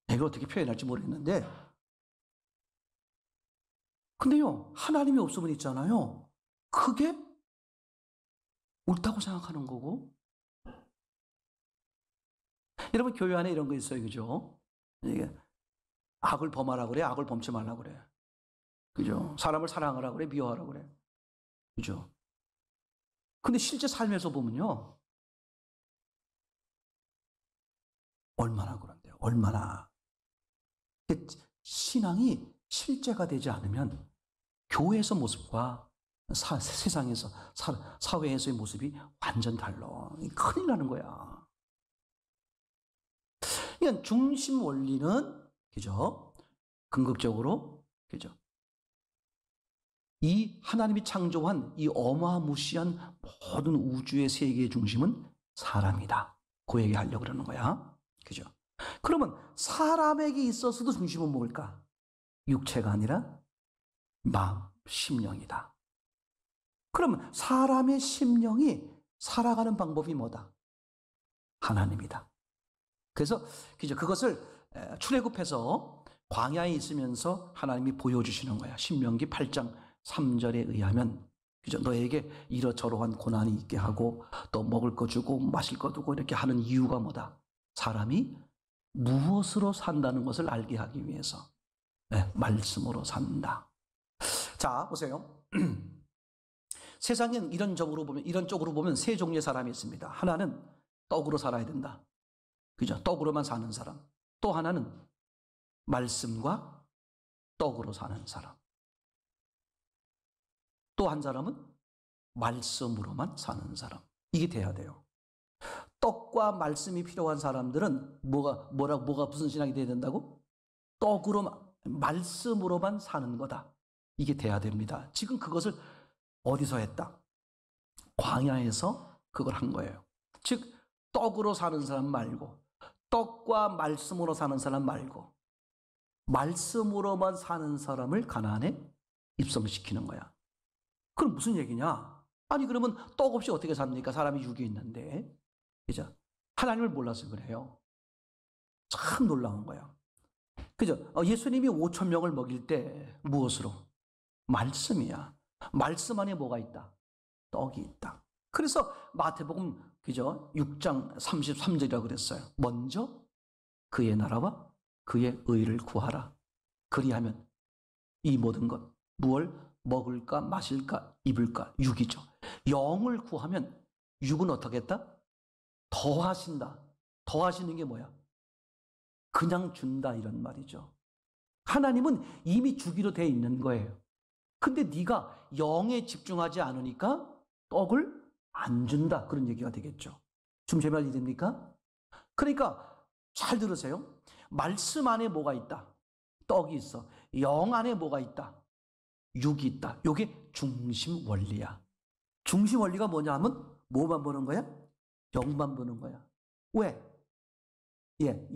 내가 어떻게 표현할지 모르겠는데, 근데요, 하나님이 없으면 있잖아요. 그게 옳다고 생각하는 거고. 여러분, 교회 안에 이런 거 있어요. 그죠? 이게 악을 범하라 그래, 악을 범치 말라 그래. 그죠? 사람을 사랑하라 그래, 미워하라 그래. 그죠? 근데 실제 삶에서 보면요, 얼마나 그런데요. 얼마나. 신앙이 실제가 되지 않으면 교회에서 모습과 세상에서, 사회에서의 모습이 완전 달라. 큰일 나는 거야. 그러니까 중심 원리는, 그죠? 궁극적으로, 그죠? 이 하나님이 창조한 이 어마무시한 모든 우주의 세계의 중심은 사람이다. 그 얘기 하려고 그러는 거야. 그죠? 그러면 사람에게 있어서도 중심은 뭘까? 육체가 아니라 마음, 심령이다. 그러면 사람의 심령이 살아가는 방법이 뭐다? 하나님이다. 그래서 그것을 출애굽해서 광야에 있으면서 하나님이 보여주시는 거야. 신명기 8장 3절에 의하면, 그죠? 너에게 이러저러한 고난이 있게 하고 또 먹을 거 주고 마실 거 두고 이렇게 하는 이유가 뭐다? 사람이 무엇으로 산다는 것을 알게 하기 위해서. 네, 말씀으로 산다. 자, 보세요. 세상엔 이런 쪽으로 보면 세 종류의 사람이 있습니다. 하나는 떡으로 살아야 된다. 그죠? 떡으로만 사는 사람. 또 하나는 말씀과 떡으로 사는 사람. 또 한 사람은 말씀으로만 사는 사람. 이게 돼야 돼요. 떡과 말씀이 필요한 사람들은 뭐가 무슨 신앙이 돼야 된다고? 말씀으로만 사는 거다. 이게 돼야 됩니다. 지금 그것을 어디서 했다? 광야에서 그걸 한 거예요. 즉 떡으로 사는 사람 말고, 떡과 말씀으로 사는 사람 말고, 말씀으로만 사는 사람을 가나안에 입성시키는 거야. 그럼 무슨 얘기냐? 아니 그러면 떡 없이 어떻게 삽니까? 사람이 육이 있는데. 그죠? 하나님을 몰라서 그래요. 참 놀라운 거야. 그죠? 예수님이 5천 명을 먹일 때 무엇으로? 말씀이야. 말씀 안에 뭐가 있다? 떡이 있다. 그래서 마태복음 그죠? 6장 33절이라고 그랬어요. 먼저 그의 나라와 그의 의를 구하라. 그리하면 이 모든 것, 무엇을 먹을까 마실까 입을까, 육이죠. 영을 구하면 육은 어떻게 했다? 더하신다. 더하시는 게 뭐야? 그냥 준다 이런 말이죠. 하나님은 이미 주기로 돼 있는 거예요. 근데 네가 영에 집중하지 않으니까 떡을 안 준다. 그런 얘기가 되겠죠. 좀 제 말 이해됩니까? 그러니까 잘 들으세요. 말씀 안에 뭐가 있다? 떡이 있어. 영 안에 뭐가 있다? 육이 있다. 이게 중심 원리야. 중심 원리가 뭐냐 하면 뭐만 보는 거야? 영만 보는 거야. 왜?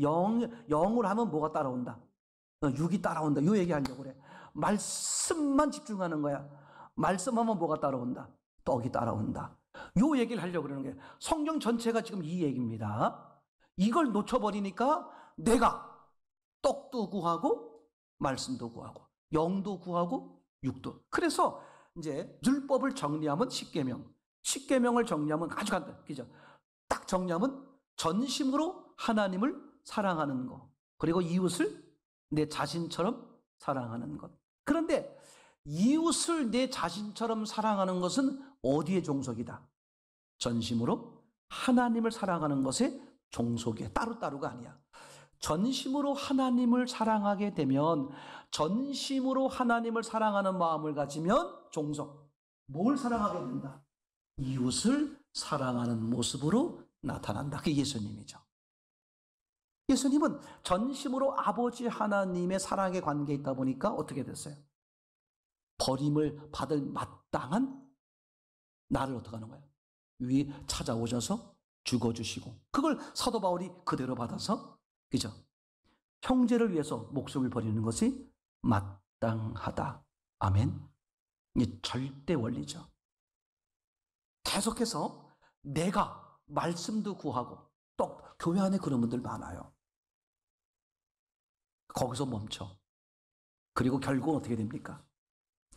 영을 하면 뭐가 따라온다? 육이 따라온다. 이 얘기 하려고 그래. 말씀만 집중하는 거야. 말씀하면 뭐가 따라온다? 떡이 따라온다. 이 얘기를 하려고 그러는 거예요. 성경 전체가 지금 이 얘기입니다. 이걸 놓쳐버리니까 내가 떡도 구하고 말씀도 구하고 영도 구하고 육도. 그래서 이제 율법을 정리하면 십계명, 십계명을 정리하면 아주 간단, 그죠? 딱 정리하면 전심으로 하나님을 사랑하는 것, 그리고 이웃을 내 자신처럼 사랑하는 것. 그런데 이웃을 내 자신처럼 사랑하는 것은 어디에 종속이다? 전심으로 하나님을 사랑하는 것에 종속이야. 따로따로가 아니야. 전심으로 하나님을 사랑하게 되면, 전심으로 하나님을 사랑하는 마음을 가지면 종속. 뭘 사랑하게 된다? 이웃을 사랑하는 모습으로 나타난다. 그게 예수님이죠. 예수님은 전심으로 아버지 하나님의 사랑의 관계에 있다 보니까 어떻게 됐어요? 버림을 받을 마땅한 나를 어떻게 하는 거예요? 위 찾아오셔서 죽어주시고, 그걸 사도 바울이 그대로 받아서, 그죠? 형제를 위해서 목숨을 버리는 것이 마땅하다. 아멘. 이 절대 원리죠. 계속해서 내가 말씀도 구하고, 또 교회 안에 그런 분들 많아요. 거기서 멈춰. 그리고 결국은 어떻게 됩니까?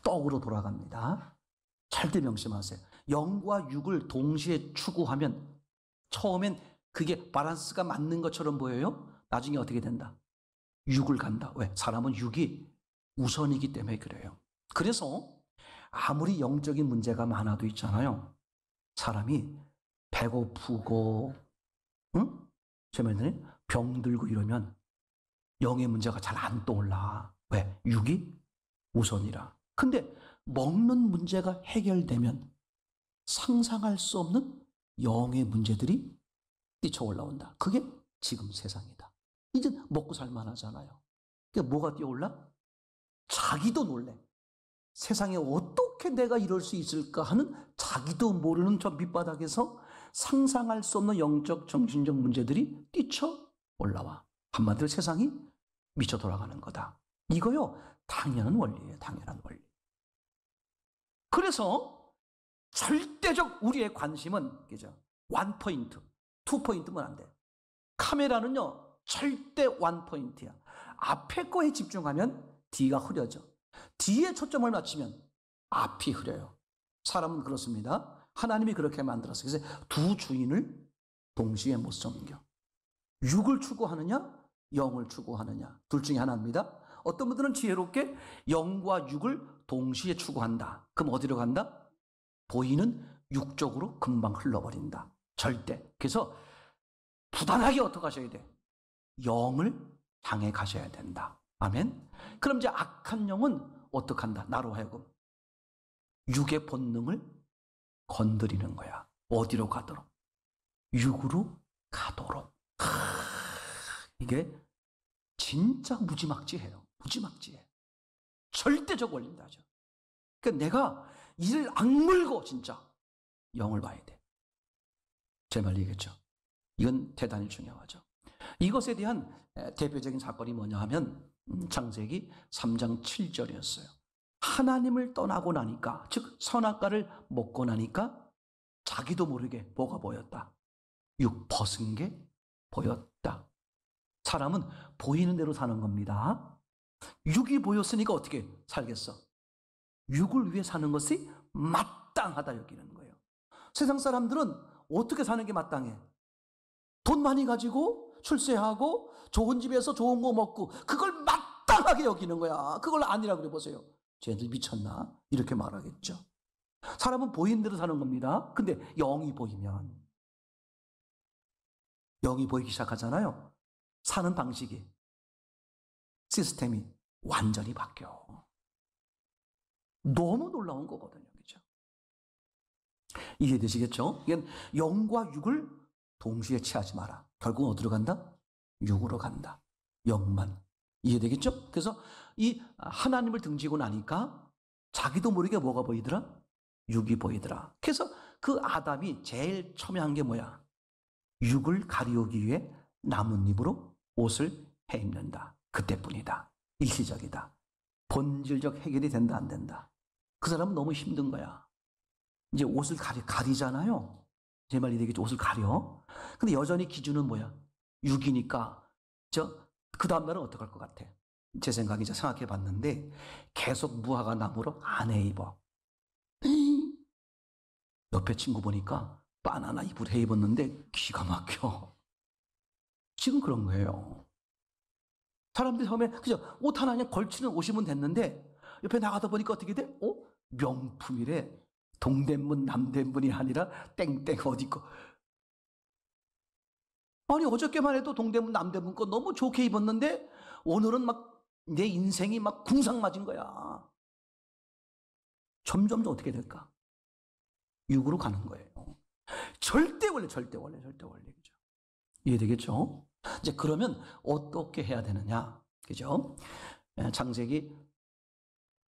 떡으로 돌아갑니다. 절대 명심하세요. 영과 육을 동시에 추구하면 처음엔 그게 밸런스가 맞는 것처럼 보여요. 나중에 어떻게 된다? 육을 간다. 왜? 사람은 육이 우선이기 때문에 그래요. 그래서 아무리 영적인 문제가 많아도 있잖아요. 사람이 배고프고, 응? 제 말은 병들고 이러면 영의 문제가 잘 안 떠올라. 왜? 육이 우선이라. 근데 먹는 문제가 해결되면 상상할 수 없는 영의 문제들이 뛰쳐 올라온다. 그게 지금 세상이다. 이제 먹고 살만하잖아요. 그게 뭐가 뛰어올라? 자기도 놀래. 세상에 어떻게 내가 이럴 수 있을까 하는 자기도 모르는 저 밑바닥에서 상상할 수 없는 영적, 정신적 문제들이 뛰쳐 올라와. 한마디로 세상이 미쳐 돌아가는 거다. 이거요, 당연한 원리예요. 당연한 원리. 그래서 절대적 우리의 관심은, 그죠? 원 포인트, 투 포인트면 안 돼. 카메라는요, 절대 원 포인트야. 앞에 거에 집중하면 뒤가 흐려져. 뒤에 초점을 맞추면 앞이 흐려요. 사람은 그렇습니다. 하나님이 그렇게 만들었어요. 그래서 두 주인을 동시에 못 섬겨. 육을 추구하느냐, 영을 추구하느냐? 둘 중에 하나입니다. 어떤 분들은 지혜롭게 영과 육을 동시에 추구한다. 그럼 어디로 간다? 보이는 육 쪽으로 금방 흘러버린다. 절대. 그래서 부단하게 어떻게 하셔야 돼? 영을 향해 가셔야 된다. 아멘. 그럼 이제 악한 영은 어떻게 한다? 나로 하여금 육의 본능을 건드리는 거야. 어디로 가도록? 육으로 가도록. 이게 진짜 무지막지해요. 무지막지해. 절대적 원리다죠. 그러니까 내가 이를 악물고 진짜 영을 봐야 돼. 제 말 이해겠죠? 이건 대단히 중요하죠. 이것에 대한 대표적인 사건이 뭐냐 하면 창세기 3장 7절이었어요. 하나님을 떠나고 나니까, 즉 선악과를 먹고 나니까 자기도 모르게 뭐가 보였다? 육 벗은 게 보였다. 사람은 보이는 대로 사는 겁니다. 육이 보였으니까 어떻게 살겠어? 육을 위해 사는 것이 마땅하다 여기는 거예요. 세상 사람들은 어떻게 사는 게 마땅해? 돈 많이 가지고 출세하고 좋은 집에서 좋은 거 먹고 그걸 마땅하게 여기는 거야. 그걸 아니라 그래 보세요. 쟤들 미쳤나? 이렇게 말하겠죠. 사람은 보이는 대로 사는 겁니다. 근데 영이 보이면, 영이 보이기 시작하잖아요. 사는 방식이, 시스템이 완전히 바뀌어. 너무 놀라운 거거든요. 그죠? 이해되시겠죠? 이건 영과 육을 동시에 취하지 마라. 결국 어디로 간다? 육으로 간다. 영만. 이해되겠죠? 그래서 이 하나님을 등지고 나니까 자기도 모르게 뭐가 보이더라? 육이 보이더라. 그래서 그 아담이 제일 처음에 한 게 뭐야? 육을 가리우기 위해 나뭇잎으로 옷을 해입는다. 그때뿐이다. 일시적이다. 본질적 해결이 된다 안 된다. 그 사람은 너무 힘든 거야. 이제 옷을 가리잖아요. 제 말이 되겠죠. 옷을 가려. 근데 여전히 기준은 뭐야? 육이니까 그 다음날은 어떡할 것 같아? 제 생각에 이제 생각해 봤는데 계속 무화과 나무로 안 해 입어. 옆에 친구 보니까 바나나 잎을 해 입었는데 기가 막혀. 지금 그런 거예요. 사람들이 처음에 그죠? 옷 하나 그냥 걸치는 옷이면 됐는데 옆에 나가다 보니까 어떻게 돼? 명품이래. 동대문 남대문이 아니라 땡땡 어디 거. 아니 어저께만 해도 동대문 남대문 거 너무 좋게 입었는데 오늘은 막 내 인생이 막 궁상 맞은 거야. 점점 어떻게 될까? 육으로 가는 거예요. 절대 원래 그죠? 이해되겠죠? 이제 그러면 어떻게 해야 되느냐? 그죠? 창세기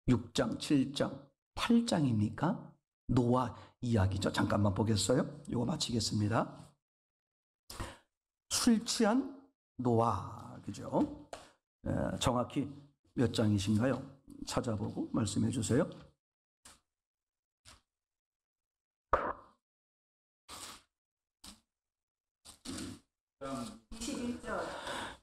6장, 7장, 8장입니까? 노아 이야기죠. 잠깐만 보겠어요? 이거 마치겠습니다. 술 취한 노아, 그죠? 정확히 몇 장이신가요? 찾아보고 말씀해 주세요. 21절.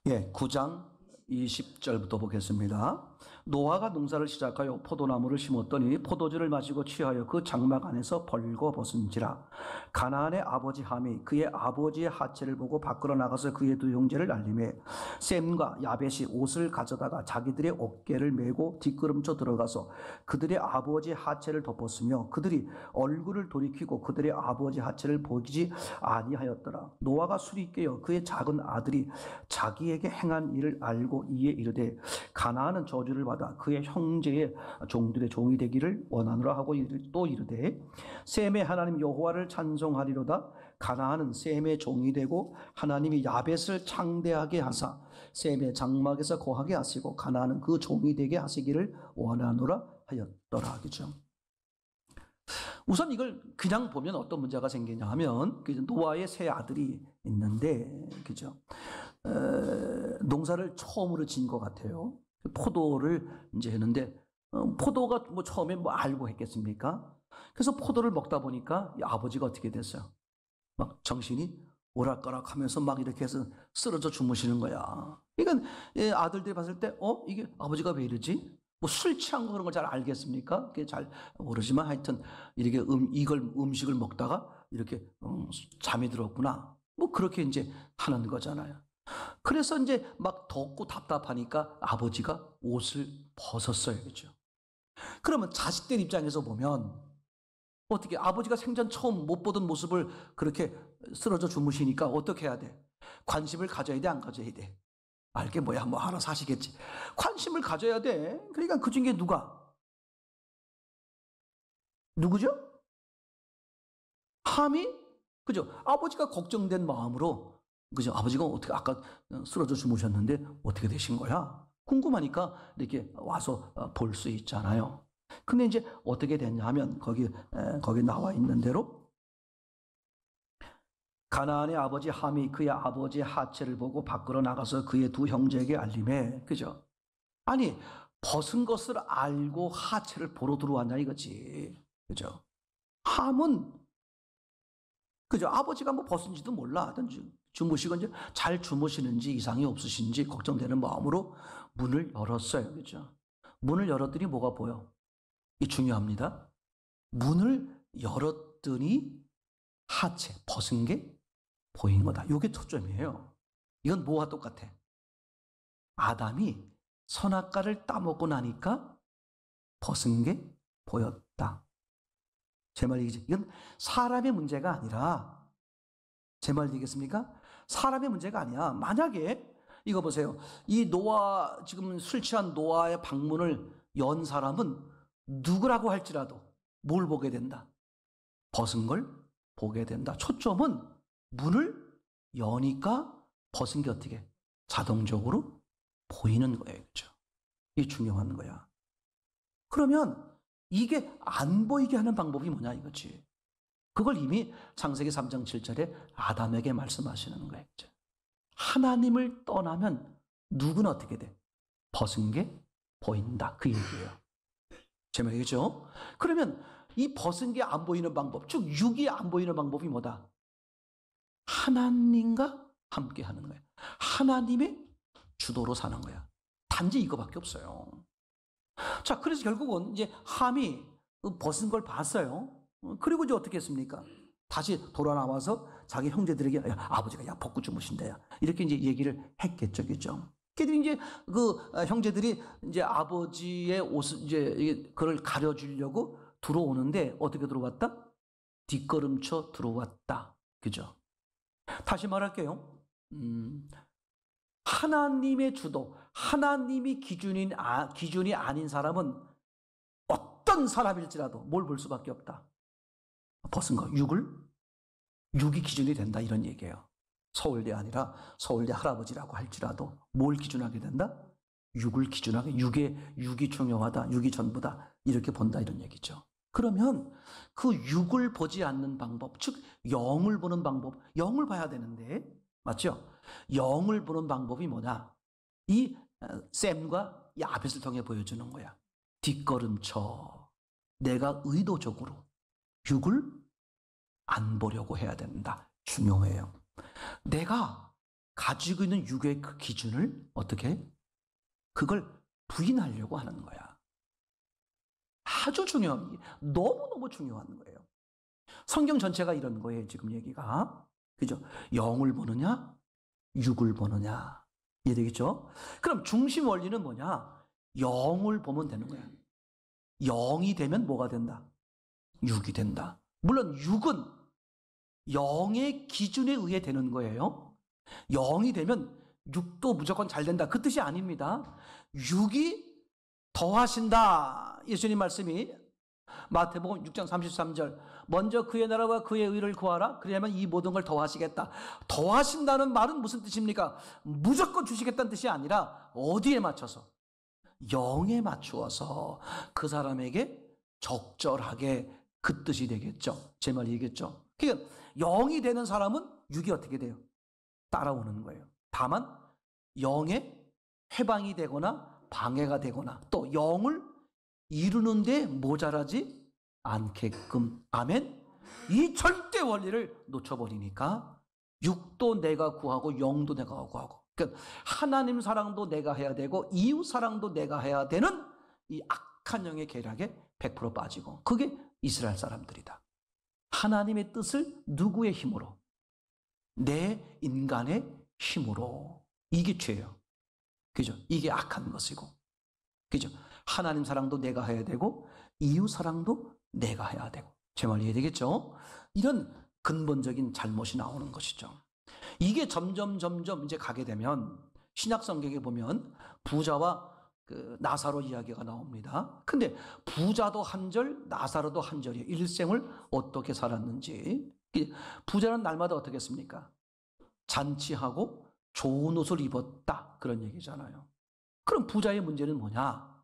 예, 9장 20절부터 보겠습니다. 노아가 농사를 시작하여 포도나무를 심었더니 포도주를 마시고 취하여 그 장막 안에서 벌거벗은지라. 가나안의 아버지 함이 그의 아버지의 하체를 보고 밖으로 나가서 그의 두 형제를 알리매 셈과 야벳이 옷을 가져다가 자기들의 어깨를 메고 뒷걸음쳐 들어가서 그들의 아버지의 하체를 덮었으며 그들이 얼굴을 돌이키고 그들의 아버지 하체를 보지 아니하였더라. 노아가 술이 깨어 그의 작은 아들이 자기에게 행한 일을 알고 이에 이르되 가나안은 저주를 받아 그의 형제의 종들의 종이 되기를 원하노라 하고 또 이르되 셈의 하나님 여호와를 찬송하리로다. 가나안은 셈의 종이 되고 하나님이 야벳을 창대하게 하사 셈의 장막에서 거하게 하시고 가나안은 그 종이 되게 하시기를 원하노라 하였더라. 그죠? 우선 이걸 그냥 보면 어떤 문제가 생기냐 하면 노아의 세 아들이 있는데, 그죠? 농사를 처음으로 진 것 같아요. 포도를 이제 했는데 포도가 뭐 처음에 뭐 알고 했겠습니까? 그래서 포도를 먹다 보니까 아버지가 어떻게 됐어요? 막 정신이 오락가락하면서 막 이렇게 해서 쓰러져 주무시는 거야. 그러니까 아들들이 봤을 때 이게 아버지가 왜 이러지? 뭐 술 취한 거 그런 걸 잘 알겠습니까? 그게 잘 모르지만 하여튼 이렇게 이걸 음식을 먹다가 이렇게 잠이 들었구나. 뭐 그렇게 이제 하는 거잖아요. 그래서 이제 막 덥고 답답하니까 아버지가 옷을 벗었어요. 그죠? 그러면 자식들 입장에서 보면 어떻게 아버지가 생전 처음 못 보던 모습을 그렇게 쓰러져 주무시니까 어떻게 해야 돼? 관심을 가져야 돼, 안 가져야 돼? 알게 뭐야, 뭐 알아서 하시겠지. 관심을 가져야 돼. 그러니까 그 중에 누구죠? 함이, 그죠? 아버지가 걱정된 마음으로, 그죠? 아버지가 어떻게 아까 쓰러져 주무셨는데 어떻게 되신 거야? 궁금하니까 이렇게 와서 볼 수 있잖아요. 근데 이제 어떻게 됐냐면 거기 나와 있는 대로 가나안의 아버지 함이 그의 아버지의 하체를 보고 밖으로 나가서 그의 두 형제에게 알림해. 그죠? 아니, 벗은 것을 알고 하체를 보러 들어왔냐 이거지. 그죠? 함은, 그죠? 아버지가 뭐 벗은지도 몰라. 주무시고 이제 잘 주무시는지 이상이 없으신지 걱정되는 마음으로 문을 열었어요. 그죠? 문을 열었더니 뭐가 보여? 이 중요합니다. 문을 열었더니 하체, 벗은 게 보인 거다. 이게 초점이에요. 이건 뭐와 똑같아? 아담이 선악과를 따먹고 나니까 벗은 게 보였다. 제 말 이기지? 이건 사람의 문제가 아니라, 제 말 되겠습니까? 사람의 문제가 아니야. 만약에 이거 보세요. 이 노아, 지금 술 취한 노아의 방문을 연 사람은 누구라고 할지라도 뭘 보게 된다? 벗은 걸 보게 된다. 초점은 문을 여니까 벗은 게 어떻게 자동적으로 보이는 거예요. 그렇죠? 이게 중요한 거야. 그러면 이게 안 보이게 하는 방법이 뭐냐 이거지. 그걸 이미 창세기 3장 7절에 아담에게 말씀하시는 거예요. 그렇죠? 하나님을 떠나면 누구는 어떻게 돼? 벗은 게 보인다. 그 얘기예요. 제 말이겠죠? 그러면 이 벗은 게 안 보이는 방법, 즉 육이 안 보이는 방법이 뭐다? 하나님과 함께 하는 거야. 하나님의 주도로 사는 거야. 단지 이거밖에 없어요. 자, 그래서 결국은 이제 함이 벗은 걸 봤어요. 그리고 이제 어떻게 했습니까? 다시 돌아 나와서 자기 형제들에게 아버지가 벗고 주무신대요. 이렇게 이제 얘기를 했겠죠, 그죠? 걔들이 이제 그 형제들이 이제 아버지의 옷을 이제 그걸 가려주려고 들어오는데 어떻게 들어왔다? 뒷걸음쳐 들어왔다, 그죠? 다시 말할게요. 하나님의 주도, 하나님이 기준이 아닌 사람은 어떤 사람일지라도 뭘 볼 수밖에 없다. 벗은 거, 육이 기준이 된다 이런 얘기예요. 서울대 아니라 서울대 할아버지라고 할지라도 뭘 기준하게 된다? 육을 기준하게, 육이 중요하다, 육이 전부다 이렇게 본다 이런 얘기죠. 그러면 그 육을 보지 않는 방법, 즉 영을 보는 방법, 영을 봐야 되는데 맞죠? 영을 보는 방법이 뭐냐? 이 샘과 야벳을 통해 보여주는 거야. 뒷걸음쳐 내가 의도적으로 육을 안 보려고 해야 된다. 중요해요. 내가 가지고 있는 육의 그 기준을 어떻게? 그걸 부인하려고 하는 거야. 아주 중요한, 너무너무 중요한 거예요. 성경 전체가 이런 거예요, 지금 얘기가. 그죠? 영을 보느냐, 육을 보느냐. 이해되겠죠? 그럼 중심 원리는 뭐냐? 영을 보면 되는 거야. 영이 되면 뭐가 된다? 육이 된다. 물론 육은 영의 기준에 의해 되는 거예요. 영이 되면 육도 무조건 잘 된다. 그 뜻이 아닙니다. 육이 더하신다. 예수님 말씀이 마태복음 6장 33절 먼저 그의 나라와 그의 의를 구하라. 그래야만 이 모든 걸 더하시겠다. 더하신다는 말은 무슨 뜻입니까? 무조건 주시겠다는 뜻이 아니라 어디에 맞춰서? 영에 맞추어서 그 사람에게 적절하게 그 뜻이 되겠죠. 제 말이겠죠. 그러니까 영이 되는 사람은 육이 어떻게 돼요? 따라오는 거예요. 다만 영에 해방이 되거나 방해가 되거나 또 영을 이루는데 모자라지 않게끔. 아멘. 이 절대 원리를 놓쳐버리니까 육도 내가 구하고 영도 내가 구하고, 그러니까 하나님 사랑도 내가 해야 되고 이웃 사랑도 내가 해야 되는 이 악한 영의 계략에 100% 빠지고, 그게 이스라엘 사람들이다. 하나님의 뜻을 누구의 힘으로? 내 인간의 힘으로. 이게 죄예요. 그죠? 이게 악한 것이고. 그죠? 하나님 사랑도 내가 해야 되고 이웃 사랑도 내가 해야 되고. 제 말 이해되겠죠? 이런 근본적인 잘못이 나오는 것이죠. 이게 점점 이제 가게 되면 신약 성경에 보면 부자와 그 나사로 이야기가 나옵니다. 근데 부자도 한 절, 나사로도 한 절이에요. 일생을 어떻게 살았는지. 부자는 날마다 어떻게 했습니까? 잔치하고 좋은 옷을 입었다. 그런 얘기잖아요. 그럼 부자의 문제는 뭐냐?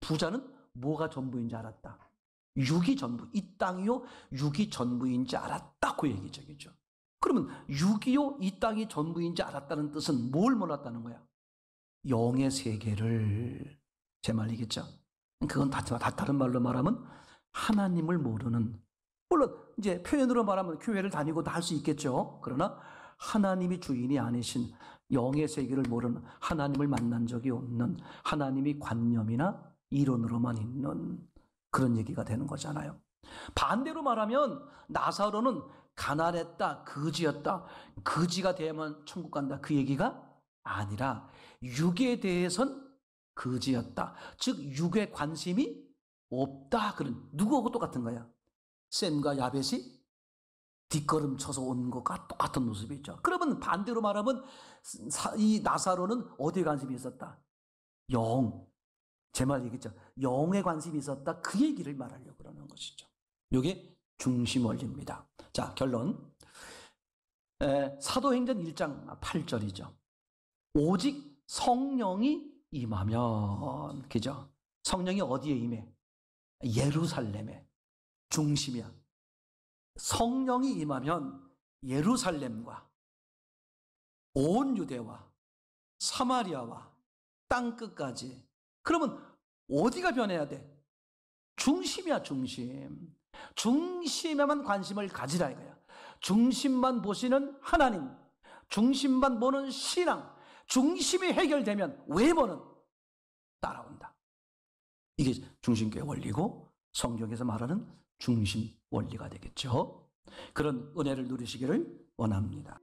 부자는 뭐가 전부인지 알았다. 육이 전부, 이 땅이요 육이 전부인지 알았다. 그 얘기죠. 그러면 육이요 이 땅이 전부인지 알았다는 뜻은 뭘 몰랐다는 거야? 영의 세계를. 제 말이겠죠? 그건 다 다른 말로 말하면 하나님을 모르는, 물론 이제 표현으로 말하면 교회를 다니고 다 할 수 있겠죠. 그러나 하나님이 주인이 아니신 영의 세계를 모르는, 하나님을 만난 적이 없는, 하나님이 관념이나 이론으로만 있는 그런 얘기가 되는 거잖아요. 반대로 말하면 나사로는 가난했다, 거지였다, 거지가 되면 천국 간다, 그 얘기가 아니라 육에 대해선 거지였다. 즉 육에 관심이 없다. 그런, 누구하고 똑같은 거야? 셈과 야벳이 뒷걸음쳐서 온 것과 똑같은 모습이죠. 그러면 반대로 말하면 이 나사로는 어디에 관심이 있었다? 영. 제 말 얘기죠. 영에 관심이 있었다. 그 얘기를 말하려고 그러는 것이죠. 이게 중심 원리입니다. 자, 결론. 사도행전 1장 8절이죠. 오직 성령이 임하면, 그죠? 성령이 어디에 임해? 예루살렘에. 중심이야. 성령이 임하면 예루살렘과 온 유대와 사마리아와 땅끝까지. 그러면 어디가 변해야 돼? 중심이야, 중심. 중심에만 관심을 가지라 이거야. 중심만 보시는 하나님, 중심만 보는 신앙, 중심이 해결되면 외모는 따라온다. 이게 중심교회 원리고 성경에서 말하는 중심 원리가 되겠죠. 그런 은혜를 누리시기를 원합니다.